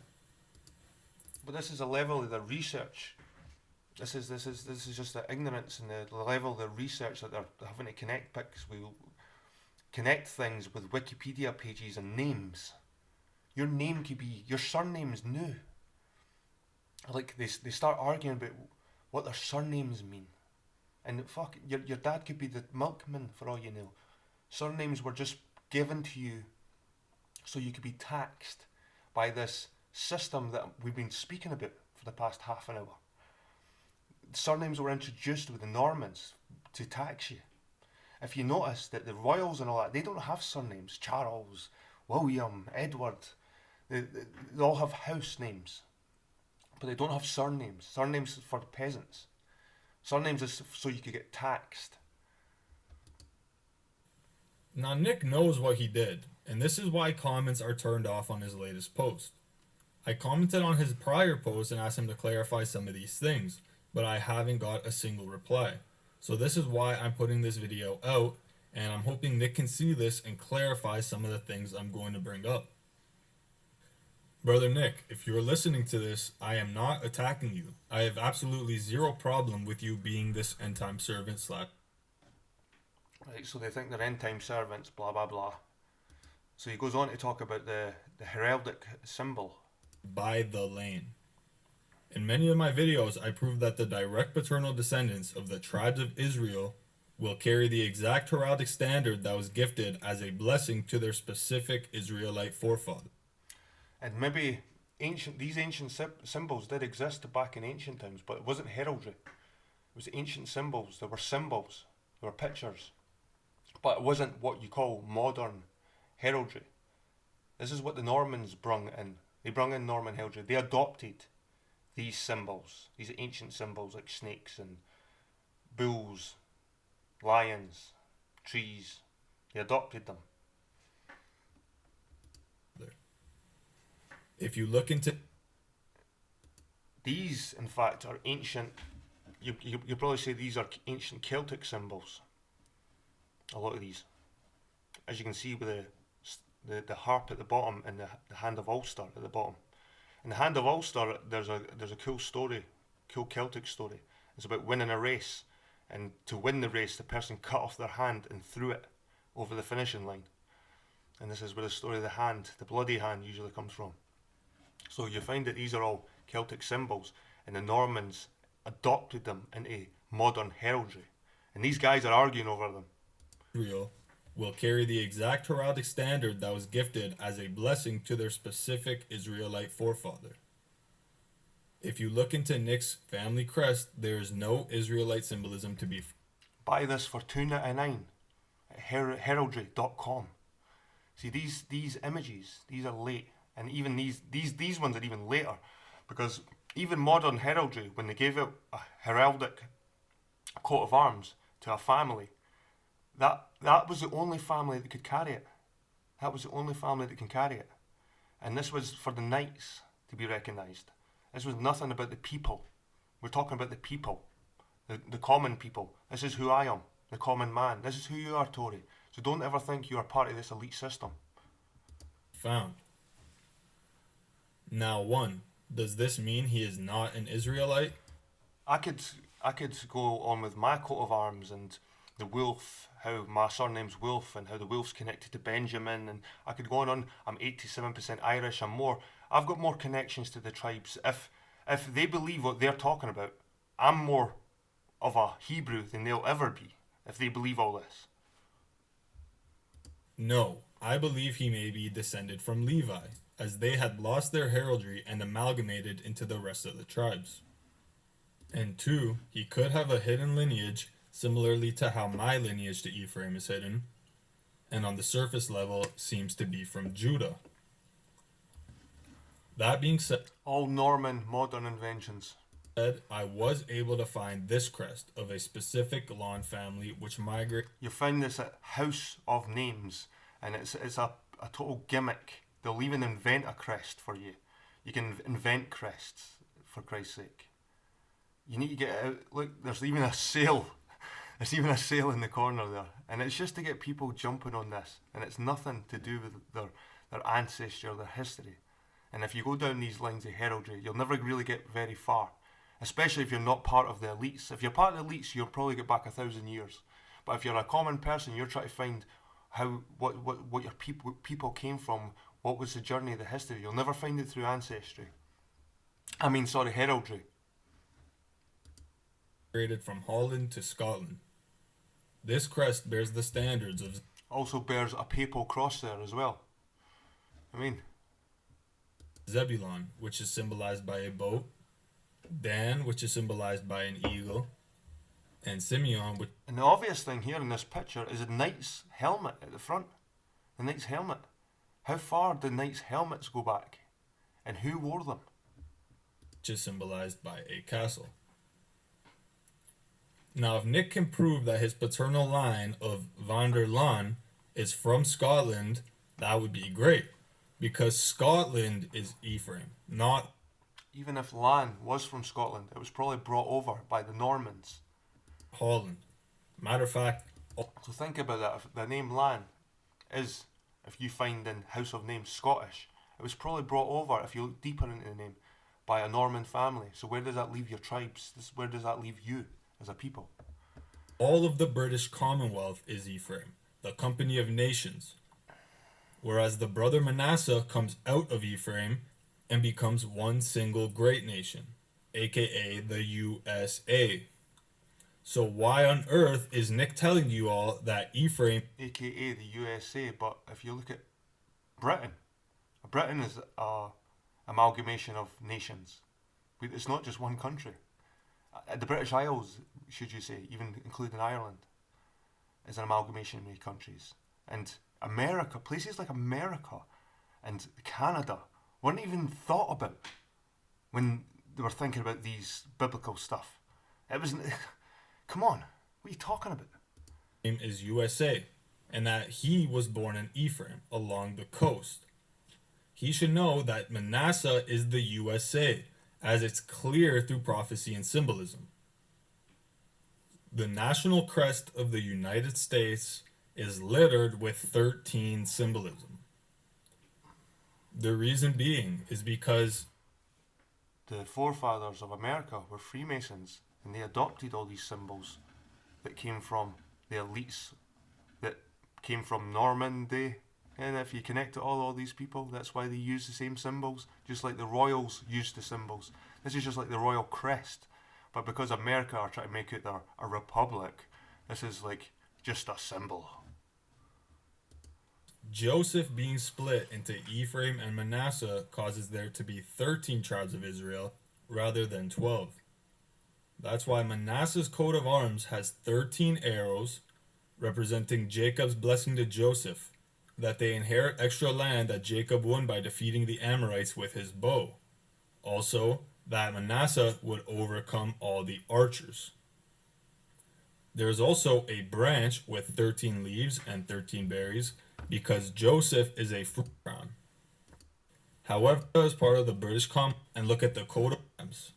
But this is a level of the research. This is just the ignorance and the level of the research that they're having to connect pics. We connect things with Wikipedia pages and names. Your name could be, your surname's new. Like they start arguing about what their surnames mean. And fuck, your dad could be the milkman for all you know. Surnames were just given to you so you could be taxed by this system that we've been speaking about for the past half an hour. Surnames were introduced with the Normans to tax you. If you notice that the royals and all that, they don't have surnames. Charles, William, Edward, they all have house names, but they don't have surnames. Surnames for the peasants. Surnames is so you could get taxed. Now, Nick knows what he did, and this is why comments are turned off on his latest post. I commented on his prior post and asked him to clarify some of these things, but I haven't got a single reply. So this is why I'm putting this video out, and I'm hoping Nick can see this and clarify some of the things I'm going to bring up. Brother Nick, if you're listening to this, I am not attacking you. I have absolutely zero problem with you being this end-time servant slash. Right, so they think they're end-time servants, blah blah blah. So he goes on to talk about the heraldic symbol. By the lane. In many of my videos, I prove that the direct paternal descendants of the tribes of Israel will carry the exact heraldic standard that was gifted as a blessing to their specific Israelite forefathers. And maybe these ancient symbols did exist back in ancient times, but it wasn't heraldry. It was ancient symbols. There were symbols. There were pictures. But it wasn't what you call modern heraldry. This is what the Normans brung in. They brung in Norman heraldry. They adopted these symbols, these ancient symbols like snakes and bulls, lions, trees. They adopted them. If you look into these, in fact, are ancient. You probably say these are ancient Celtic symbols. A lot of these, as you can see with the harp at the bottom and the hand of Ulster at the bottom. In the hand of Ulster, there's a cool story, cool Celtic story. It's about winning a race, and to win the race, the person cut off their hand and threw it over the finishing line. And this is where the story of the hand, the bloody hand, usually comes from. So you find that these are all Celtic symbols, and the Normans adopted them into modern heraldry. And these guys are arguing over them. Israel will carry the exact heraldic standard that was gifted as a blessing to their specific Israelite forefather. If you look into Nick's family crest, there is no Israelite symbolism to be. Buy this for $2.99 at heraldry.com. See, these images, these are late, and even these ones are even later, because even modern heraldry, when they gave out a heraldic coat of arms to a family, that was the only family that could carry it. That was the only family that can carry it. And this was for the knights to be recognised. This was nothing about the people. We're talking about the people, the common people. This is who I am, the common man. This is who you are, Tory. So don't ever think you are part of this elite system. Found. Now, one, does this mean he is not an Israelite? I could go on with my coat of arms and the wolf, how my surname's Wolf, and how the wolf's connected to Benjamin, and I could go on. I'm 87% Irish. I've got more connections to the tribes. If they believe what they're talking about, I'm more of a Hebrew than they'll ever be if they believe all this. No, I believe he may be descended from Levi, as they had lost their heraldry and amalgamated into the rest of the tribes. And two, he could have a hidden lineage, similarly to how my lineage to Ephraim is hidden, and on the surface level seems to be from Judah. That being said, all Norman modern inventions. I was able to find this crest of a specific lawn family which migrated. You find this at House of Names, and it's a total gimmick. They'll even invent a crest for you. You can invent crests, for Christ's sake. You need to get out. Look, there's even a sale. There's even a sale in the corner there, and it's just to get people jumping on this, and it's nothing to do with their ancestry or their history. And if you go down these lines of heraldry, you'll never really get very far, especially if you're not part of the elites. If you're part of the elites, you'll probably get back 1,000 years. But if you're a common person, you're trying to find what your people came from, what was the journey, the history. You'll never find it through ancestry. Heraldry. Migrated from Holland to Scotland. This crest bears the standards of. Also bears a papal cross there as well. Zebulon, which is symbolized by a boat, Dan, which is symbolized by an eagle, and Simeon, which. And the obvious thing here in this picture is a knight's helmet at the front. The knight's helmet. How far did knights' helmets go back? And who wore them? Which is symbolized by a castle. Now, if Nick can prove that his paternal line of van der Laan is from Scotland, that would be great. Because Scotland is Ephraim, not Even if land was from Scotland, it was probably brought over by the Normans. Holland. Matter of fact, So think about that. If the name Lan is, if you find in House of Names Scottish, it was probably brought over, if you look deeper into the name, by a Norman family. So where does that leave your tribes? Where does that leave you as a people? all of the British Commonwealth is Ephraim, the company of nations. Whereas the brother Manasseh comes out of Ephraim and becomes one single great nation, aka the USA. So why on earth is Nick telling you all that Ephraim, AKA the USA, but if you look at Britain, Britain is a amalgamation of nations. It's not just one country. The British Isles, should you say, even including Ireland, is an amalgamation of many countries. And America, places like America and Canada weren't even thought about when they were thinking about these biblical stuff. It was, come on, what are you talking about? is USA, and that he was born in Ephraim along the coast. He should know that Manasseh is the USA, as it's clear through prophecy and symbolism. The national crest of the United States is littered with 13 symbolism. The reason being is because The forefathers of America were Freemasons, and they adopted all these symbols that came from the elites, that came from Normandy. And if you connect to all these people, that's why they use the same symbols, just like the royals used the symbols. This is just like the royal crest. But because America are trying to make it a republic, this is like just a symbol. Joseph being split into Ephraim and Manasseh causes there to be 13 tribes of Israel rather than 12. That's why Manasseh's coat of arms has 13 arrows representing Jacob's blessing to Joseph, that they inherit extra land that Jacob won by defeating the Amorites with his bow. Also, that Manasseh would overcome all the archers. There is also a branch with 13 leaves and 13 berries because Joseph is a fruit crown. However, as part of the British and look at the coat of arms.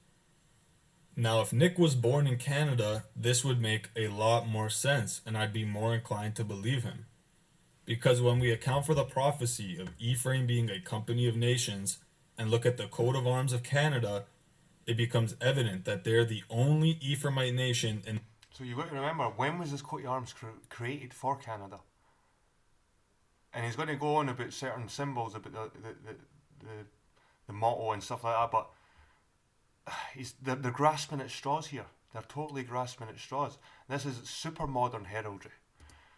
Now, if Nick was born in Canada, this would make a lot more sense, and I'd be more inclined to believe him. Because when we account for the prophecy of Ephraim being a company of nations and look at the coat of arms of Canada, it becomes evident that they're the only Ephraimite nation in. So you've got to remember, when was this coat of arms created for Canada? And he's going to go on about certain symbols, about the motto and stuff like that, but they're grasping at straws here. They're totally grasping at straws. This is super modern heraldry.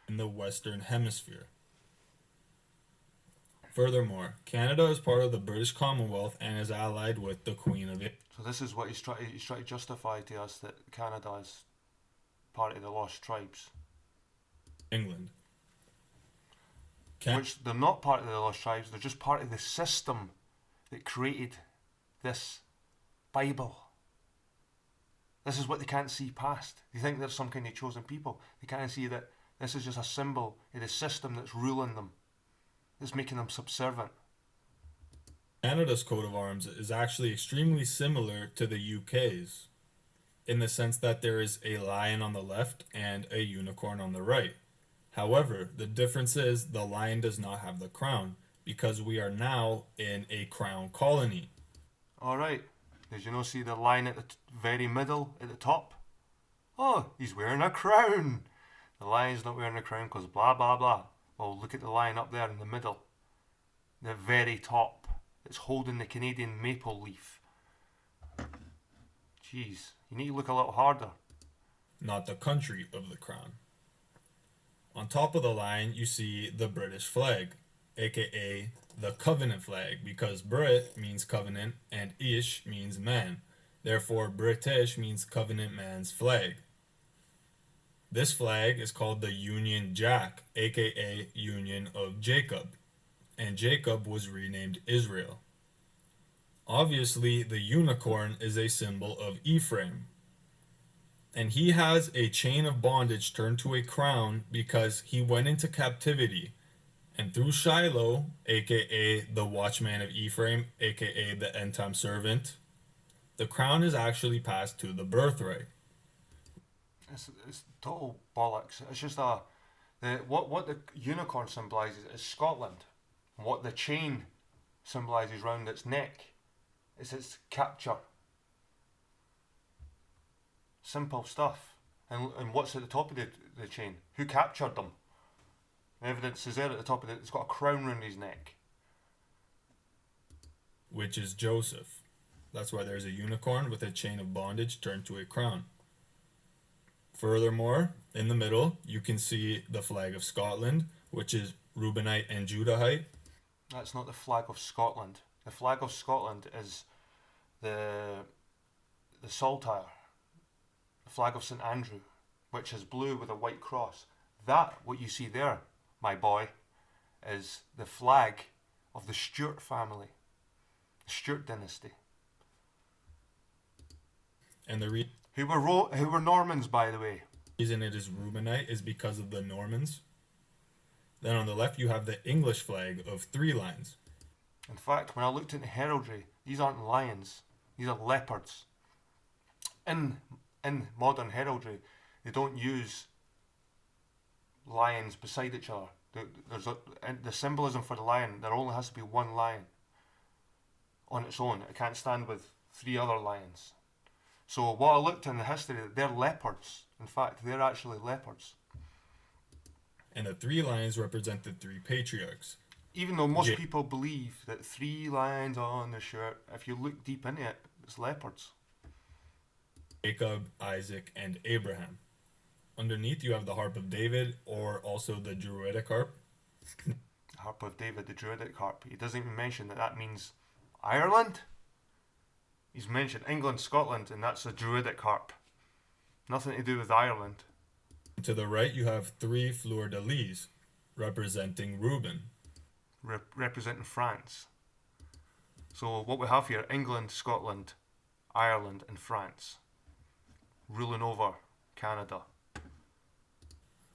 In the Western Hemisphere. Furthermore, Canada is part of the British Commonwealth and is allied with the Queen of England. So this is what he's trying to justify to us, that Canada is part of the Lost Tribes. England. Which they're not part of the Lost Tribes, they're just part of the system that created this Bible. This is what they can't see past. They think they're some kind of chosen people. They can't see that this is just a symbol of the system that's ruling them. It's making them subservient. Canada's coat of arms is actually extremely similar to the UK's, in the sense that there is a lion on the left and a unicorn on the right. However, the difference is the lion does not have the crown, because we are now in a crown colony. Alright, did you not see the lion at the very middle, at the top? Oh, he's wearing a crown! The lion's not wearing a crown because blah blah blah. Well, look at the lion up there in the middle. The very top. It's holding the Canadian maple leaf. Jeez, you need to look a little harder. Not the country of the crown. On top of the lion, you see the British flag, aka the covenant flag, because Brit means covenant and Ish means man. Therefore, British means covenant man's flag. This flag is called the Union Jack, aka Union of Jacob, and Jacob was renamed Israel. Obviously, the unicorn is a symbol of Ephraim. And he has a chain of bondage turned to a crown because he went into captivity. And through Shiloh, aka the Watchman of Ephraim, aka the end time servant, the crown is actually passed to the birthright. It's total bollocks. It's just what the unicorn symbolises is Scotland. And what the chain symbolises round its neck is its capture. Simple stuff. And what's at the top of the chain? Who captured them? The evidence is there at the top of it. It's got a crown round his neck. Which is Joseph. That's why there's a unicorn with a chain of bondage turned to a crown. Furthermore, in the middle, you can see the flag of Scotland, which is Reubenite and Judahite. That's not the flag of Scotland. The flag of Scotland is the saltire, the flag of St Andrew, which is blue with a white cross. That, what you see there, my boy, is the flag of the Stuart family, the Stuart dynasty. And the who were Normans, by the way. reason it is Reubenite is because of the Normans. Then on the left you have the English flag of 3 lines. In fact, when I looked into heraldry, these aren't lions, these are leopards. In modern heraldry, they don't use lions beside each other. The symbolism for the lion, there only has to be one lion on its own. It can't stand with 3 other lions. So what I looked in the history, they're leopards. In fact, they're actually leopards. And the 3 lions represent the 3 patriarchs. Even though most people believe that 3 lions on the shirt, if you look deep into it, it's leopards. Jacob, Isaac, and Abraham. Underneath you have the Harp of David, or also the Druidic harp. Harp of David, the Druidic harp. He doesn't even mention that means Ireland. He's mentioned England, Scotland, and that's a Druidic harp. Nothing to do with Ireland. To the right you have 3 fleur-de-lis, representing Reuben. Representing France. So what we have here, England, Scotland, Ireland, and France. Ruling over Canada.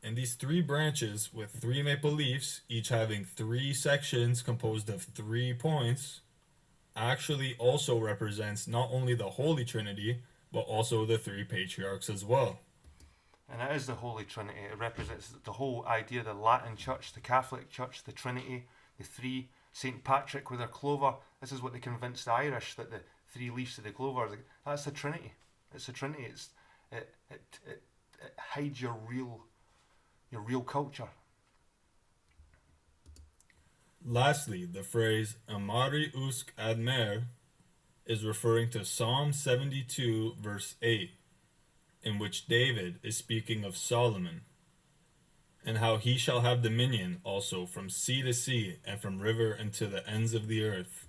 And these 3 branches with 3 maple leaves, each having 3 sections composed of 3 points, actually also represents not only the Holy Trinity, but also the 3 patriarchs as well. And it is the Holy Trinity. It represents the whole idea of the Latin Church, the Catholic Church, the Trinity, the 3, St. Patrick with their clover. This is what they convinced the Irish, that the 3 leaves of the clover, that's the Trinity. It's the Trinity. It hides your real culture. Lastly, the phrase Amari usk admer is referring to Psalm 72 verse 8, in which David is speaking of Solomon, and how he shall have dominion also from sea to sea and from river unto the ends of the earth.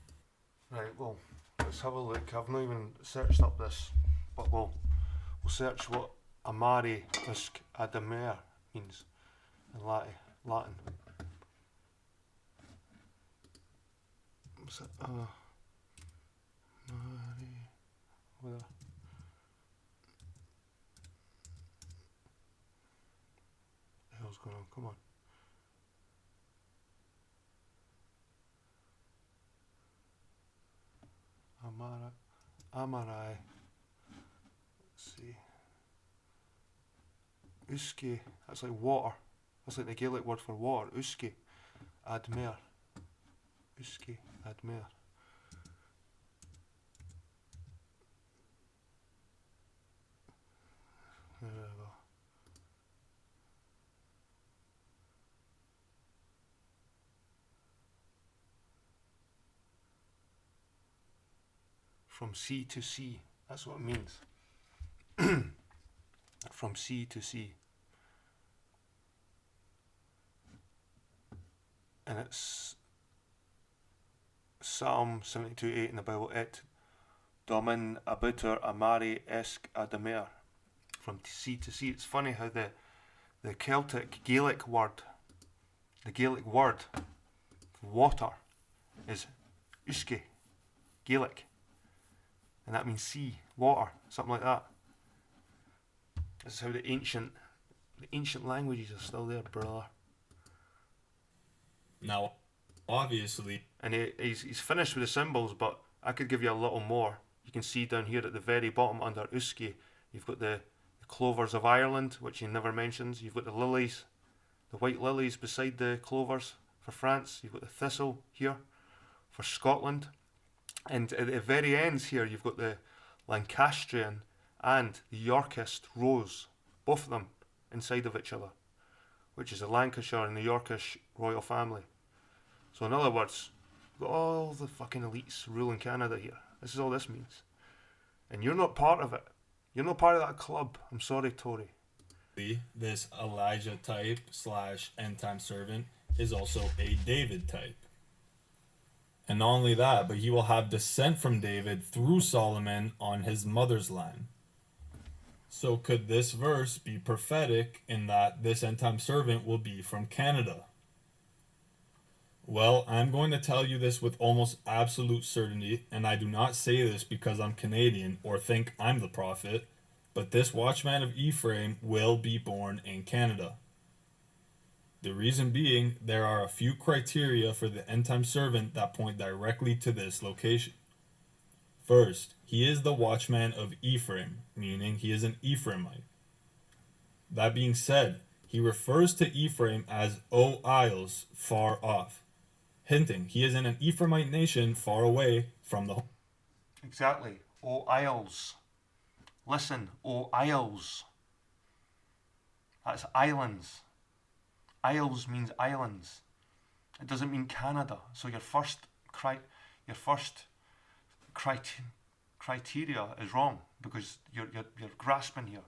Right, well, let's have a look. I've not even searched up this, but we'll search what Amari usk admer means in Latin. What's that? Amari. Where? The hell's going on? Come on. Amari. Let's see. Uski. That's like water. That's like the Gaelic word for water. Uski. Admer. Uski. Admer. There we go. From sea to sea. That's what it means. From sea to sea. And it's Psalm 72:8 in the Bible. Et domin abuter amari esk adamer. From sea to sea. It's funny how the Celtic Gaelic word for water is uske, Gaelic. And that means sea, water, something like that. This is how the ancient languages are still there, brother. Now, obviously, And he's finished with the symbols, but I could give you a little more. You can see down here at the very bottom under Uski, you've got the clovers of Ireland, which he never mentions. You've got the lilies, the white lilies beside the clovers for France. You've got the thistle here for Scotland. And at the very ends here, you've got the Lancastrian and the Yorkist rose, both of them inside of each other, which is the Lancashire and the Yorkish royal family. So in other words, we've got all the fucking elites ruling Canada here. This is all this means. And you're not part of it. You're not part of that club. I'm sorry, Tory. this Elijah type / end time servant is also a David type. And not only that, but he will have descent from David through Solomon on his mother's line. So could this verse be prophetic in that this end time servant will be from Canada? Well, I'm going to tell you this with almost absolute certainty, and I do not say this because I'm Canadian or think I'm the prophet, but this watchman of Ephraim will be born in Canada. The reason being, there are a few criteria for the end time servant that point directly to this location. First, he is the watchman of Ephraim, meaning he is an Ephraimite. That being said, he refers to Ephraim as O Isles, far off, hinting he is in an Ephraimite nation far away from the. Exactly. O Isles. Listen, O Isles. That's islands. Isles means islands. It doesn't mean Canada. So your first criteria is wrong because you're grasping here.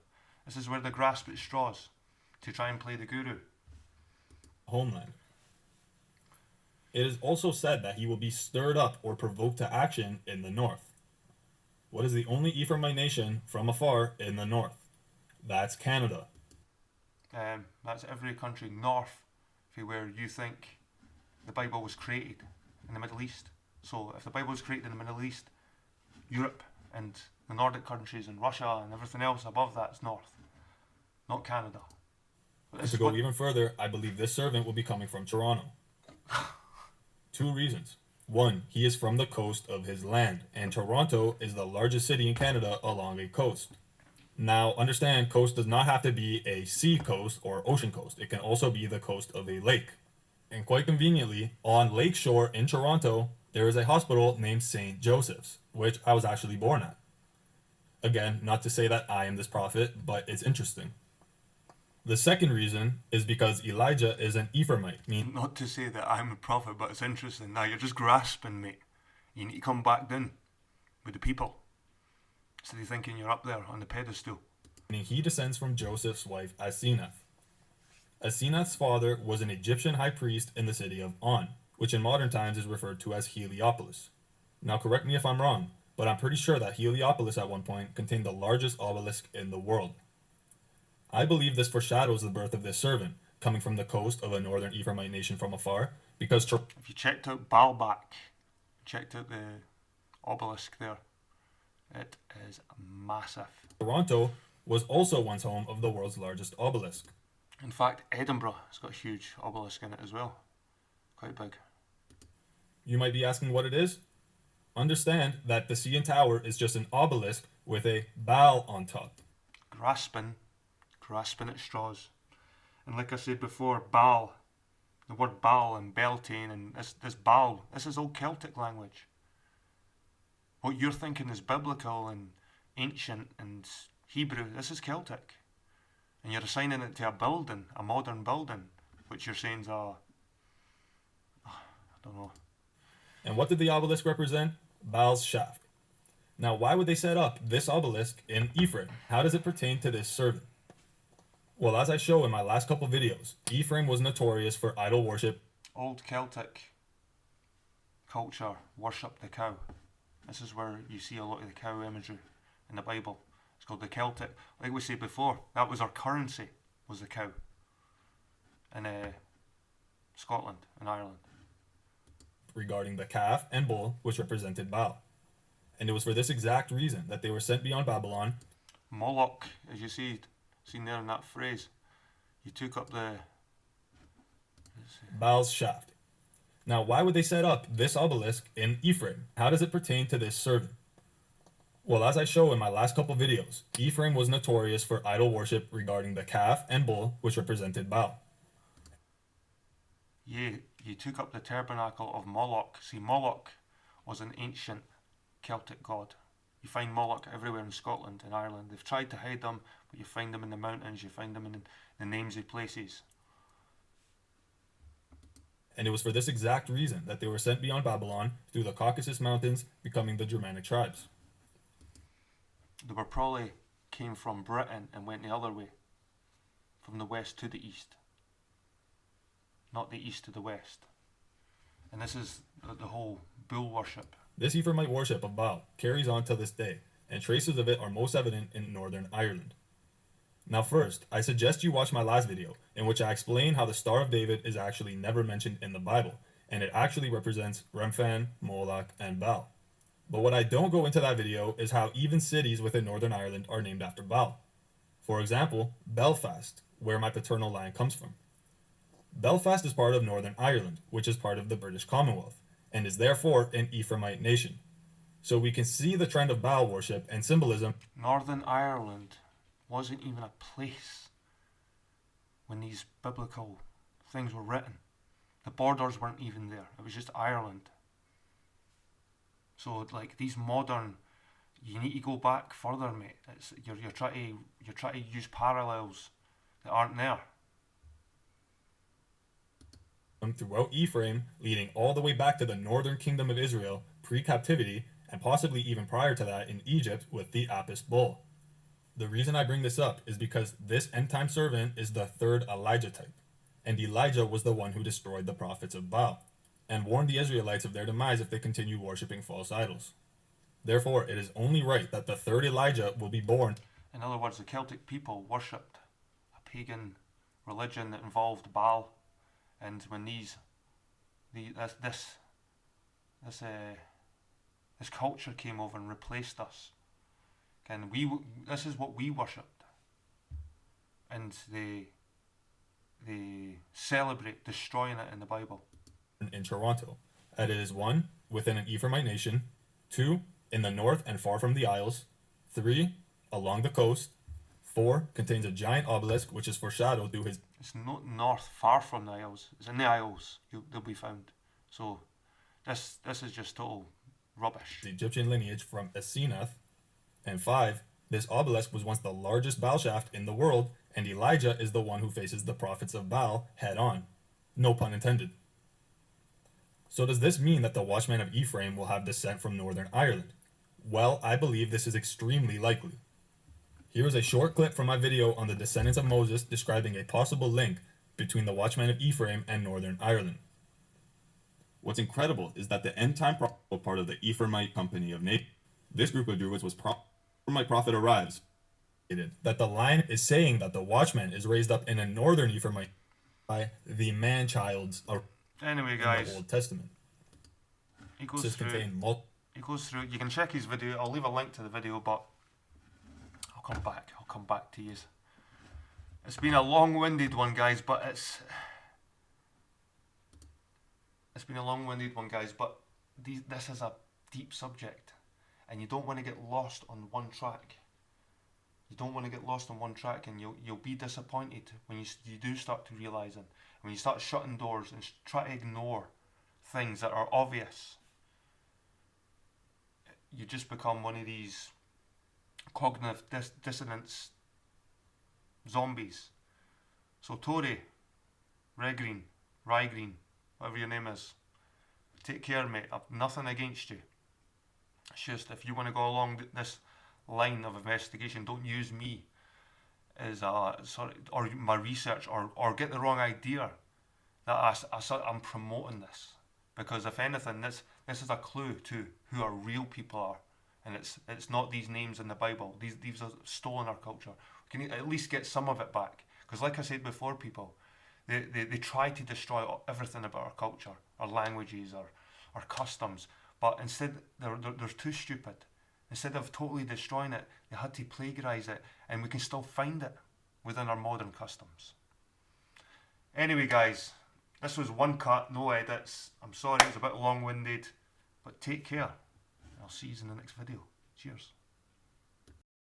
This is where they grasp at straws to try and play the guru. Homeland. It is also said that he will be stirred up or provoked to action in the north. What is the only Ephraimite nation from afar in the north? That's Canada. That's every country north of where you think the Bible was created in the Middle East. So if the Bible was created in the Middle East, Europe and the Nordic countries and Russia and everything else above that is north, not Canada. And to go even further, I believe this servant will be coming from Toronto. 2 reasons. 1, he is from the coast of his land, and Toronto is the largest city in Canada along a coast. Now, understand, coast does not have to be a sea coast or ocean coast. It can also be the coast of a lake. And quite conveniently, on Lake Shore in Toronto, there is a hospital named St. Joseph's, which I was actually born at. Again, not to say that I am this prophet, but it's interesting. The second reason is because Elijah is an Ephraimite. Not to say that I'm a prophet, but it's interesting. Now you're just grasping, mate. You need to come back down with the people. Instead of thinking you're up there on the pedestal. Meaning he descends from Joseph's wife Asenath. Asenath's father was an Egyptian high priest in the city of On, which in modern times is referred to as Heliopolis. Now correct me if I'm wrong, but I'm pretty sure that Heliopolis at one point contained the largest obelisk in the world. I believe this foreshadows the birth of this servant, coming from the coast of a northern Ephraimite nation from afar, because if you checked out Baalbek, checked out the obelisk there, it is massive. Toronto was also once home of the world's largest obelisk. In fact, Edinburgh has got a huge obelisk in it as well. Quite big. You might be asking what it is? Understand that the CN Tower is just an obelisk with a Baal on top. Grasping at straws. And like I said before, Baal, the word Baal and Beltane and this Baal, this is all Celtic language. What you're thinking is biblical and ancient and Hebrew, this is Celtic. And you're assigning it to a building, a modern building, which you're saying is I don't know. And what did the obelisk represent? Baal's shaft. Now, why would they set up this obelisk in Ephraim? How does it pertain to this servant? Well, as I show in my last couple videos, Ephraim was notorious for idol worship. Old Celtic culture worshipped the cow. This is where you see a lot of the cow imagery in the Bible. It's called the Celtic. Like we said before, that was our currency, was the cow. In Scotland and Ireland. Regarding the calf and bull, which represented Baal. And it was for this exact reason that they were sent beyond Babylon. Moloch, as you see, seen there in that phrase. You took up the Baal's shaft. Now, why would they set up this obelisk in Ephraim? How does it pertain to this servant? Well, as I show in my last couple videos, Ephraim was notorious for idol worship regarding the calf and bull, which represented Baal. you took up the tabernacle of Moloch. See, Moloch was an ancient Celtic god. You find Moloch everywhere in Scotland and Ireland. They've tried to hide them, but you find them in the mountains, you find them in the names of places. And it was for this exact reason that they were sent beyond Babylon through the Caucasus Mountains, becoming the Germanic tribes. They were probably came from Britain and went the other way, from the west to the east, not the east to the west. And this is the whole bull worship. This Ephraimite worship of Baal carries on to this day, and traces of it are most evident in Northern Ireland. Now first, I suggest you watch my last video, in which I explain how the Star of David is actually never mentioned in the Bible, and it actually represents Remphan, Moloch, and Baal. But what I don't go into that video is how even cities within Northern Ireland are named after Baal. For example, Belfast, where my paternal line comes from. Belfast is part of Northern Ireland, which is part of the British Commonwealth, and is therefore an Ephraimite nation. So we can see the trend of Baal worship and symbolism. Northern Ireland wasn't even a place when these biblical things were written. The borders weren't even there. It was just Ireland. So like these modern, you need to go back further, mate. You're trying to use parallels that aren't there. Throughout Ephraim, leading all the way back to the northern kingdom of Israel pre-captivity, and possibly even prior to that in Egypt with the Apis bull. The reason I bring this up is because this end-time servant is the third Elijah type, and Elijah was the one who destroyed the prophets of Baal, and warned the Israelites of their demise if they continued worshipping false idols. Therefore, it is only right that the third Elijah will be born. In other words, the Celtic people worshipped a pagan religion that involved Baal, and when this culture came over and replaced us, and this is what we worshipped, and they celebrate destroying it in the Bible. In Toronto, and it is 1, within an Ephraimite nation, 2, in the north and far from the Isles, 3, along the coast, 4, contains a giant obelisk which is foreshadowed through his... It's not north, far from the Isles. It's in the Isles. They'll be found. So this is just total rubbish. The Egyptian lineage from Asenath. And 5, this obelisk was once the largest Baal shaft in the world, and Elijah is the one who faces the prophets of Baal head on. No pun intended. So does this mean that the Watchman of Ephraim will have descent from Northern Ireland? Well, I believe this is extremely likely. Here is a short clip from my video on the descendants of Moses describing a possible link between the Watchman of Ephraim and Northern Ireland. What's incredible is that the end-time prophet was part of the Ephraimite company of nations. This group of Druids was my prophet arrives. That the line is saying that the Watchman is raised up in a Northern Ephraimite by the man-child's anyway, in guys, the Old Testament. He goes through. You can check his video. I'll leave a link to the video, but I'll come back to you. It's been a long-winded one, guys, but it's been a long-winded one, guys. But this is a deep subject, and you don't want to get lost on one track. You don't want to get lost on one track, and you'll be disappointed when you do start to realising, when you start shutting doors and try to ignore things that are obvious. You just become one of these cognitive dissonance zombies. So Toradh Righrean, whatever your name is, take care, mate. I've nothing against you. It's just if you want to go along this line of investigation, don't use me as or my research, or get the wrong idea that I'm promoting this. Because if anything, this is a clue to who our real people are, and it's not these names in the Bible. These are stolen our culture. We can at least get some of it back. Because like I said before, people, they try to destroy everything about our culture, our languages, our customs. But instead, they're too stupid. Instead of totally destroying it, they had to plagiarise it, and we can still find it within our modern customs. Anyway, guys, this was one cut, no edits. I'm sorry it was a bit long-winded, but take care. I'll see you in the next video. Cheers.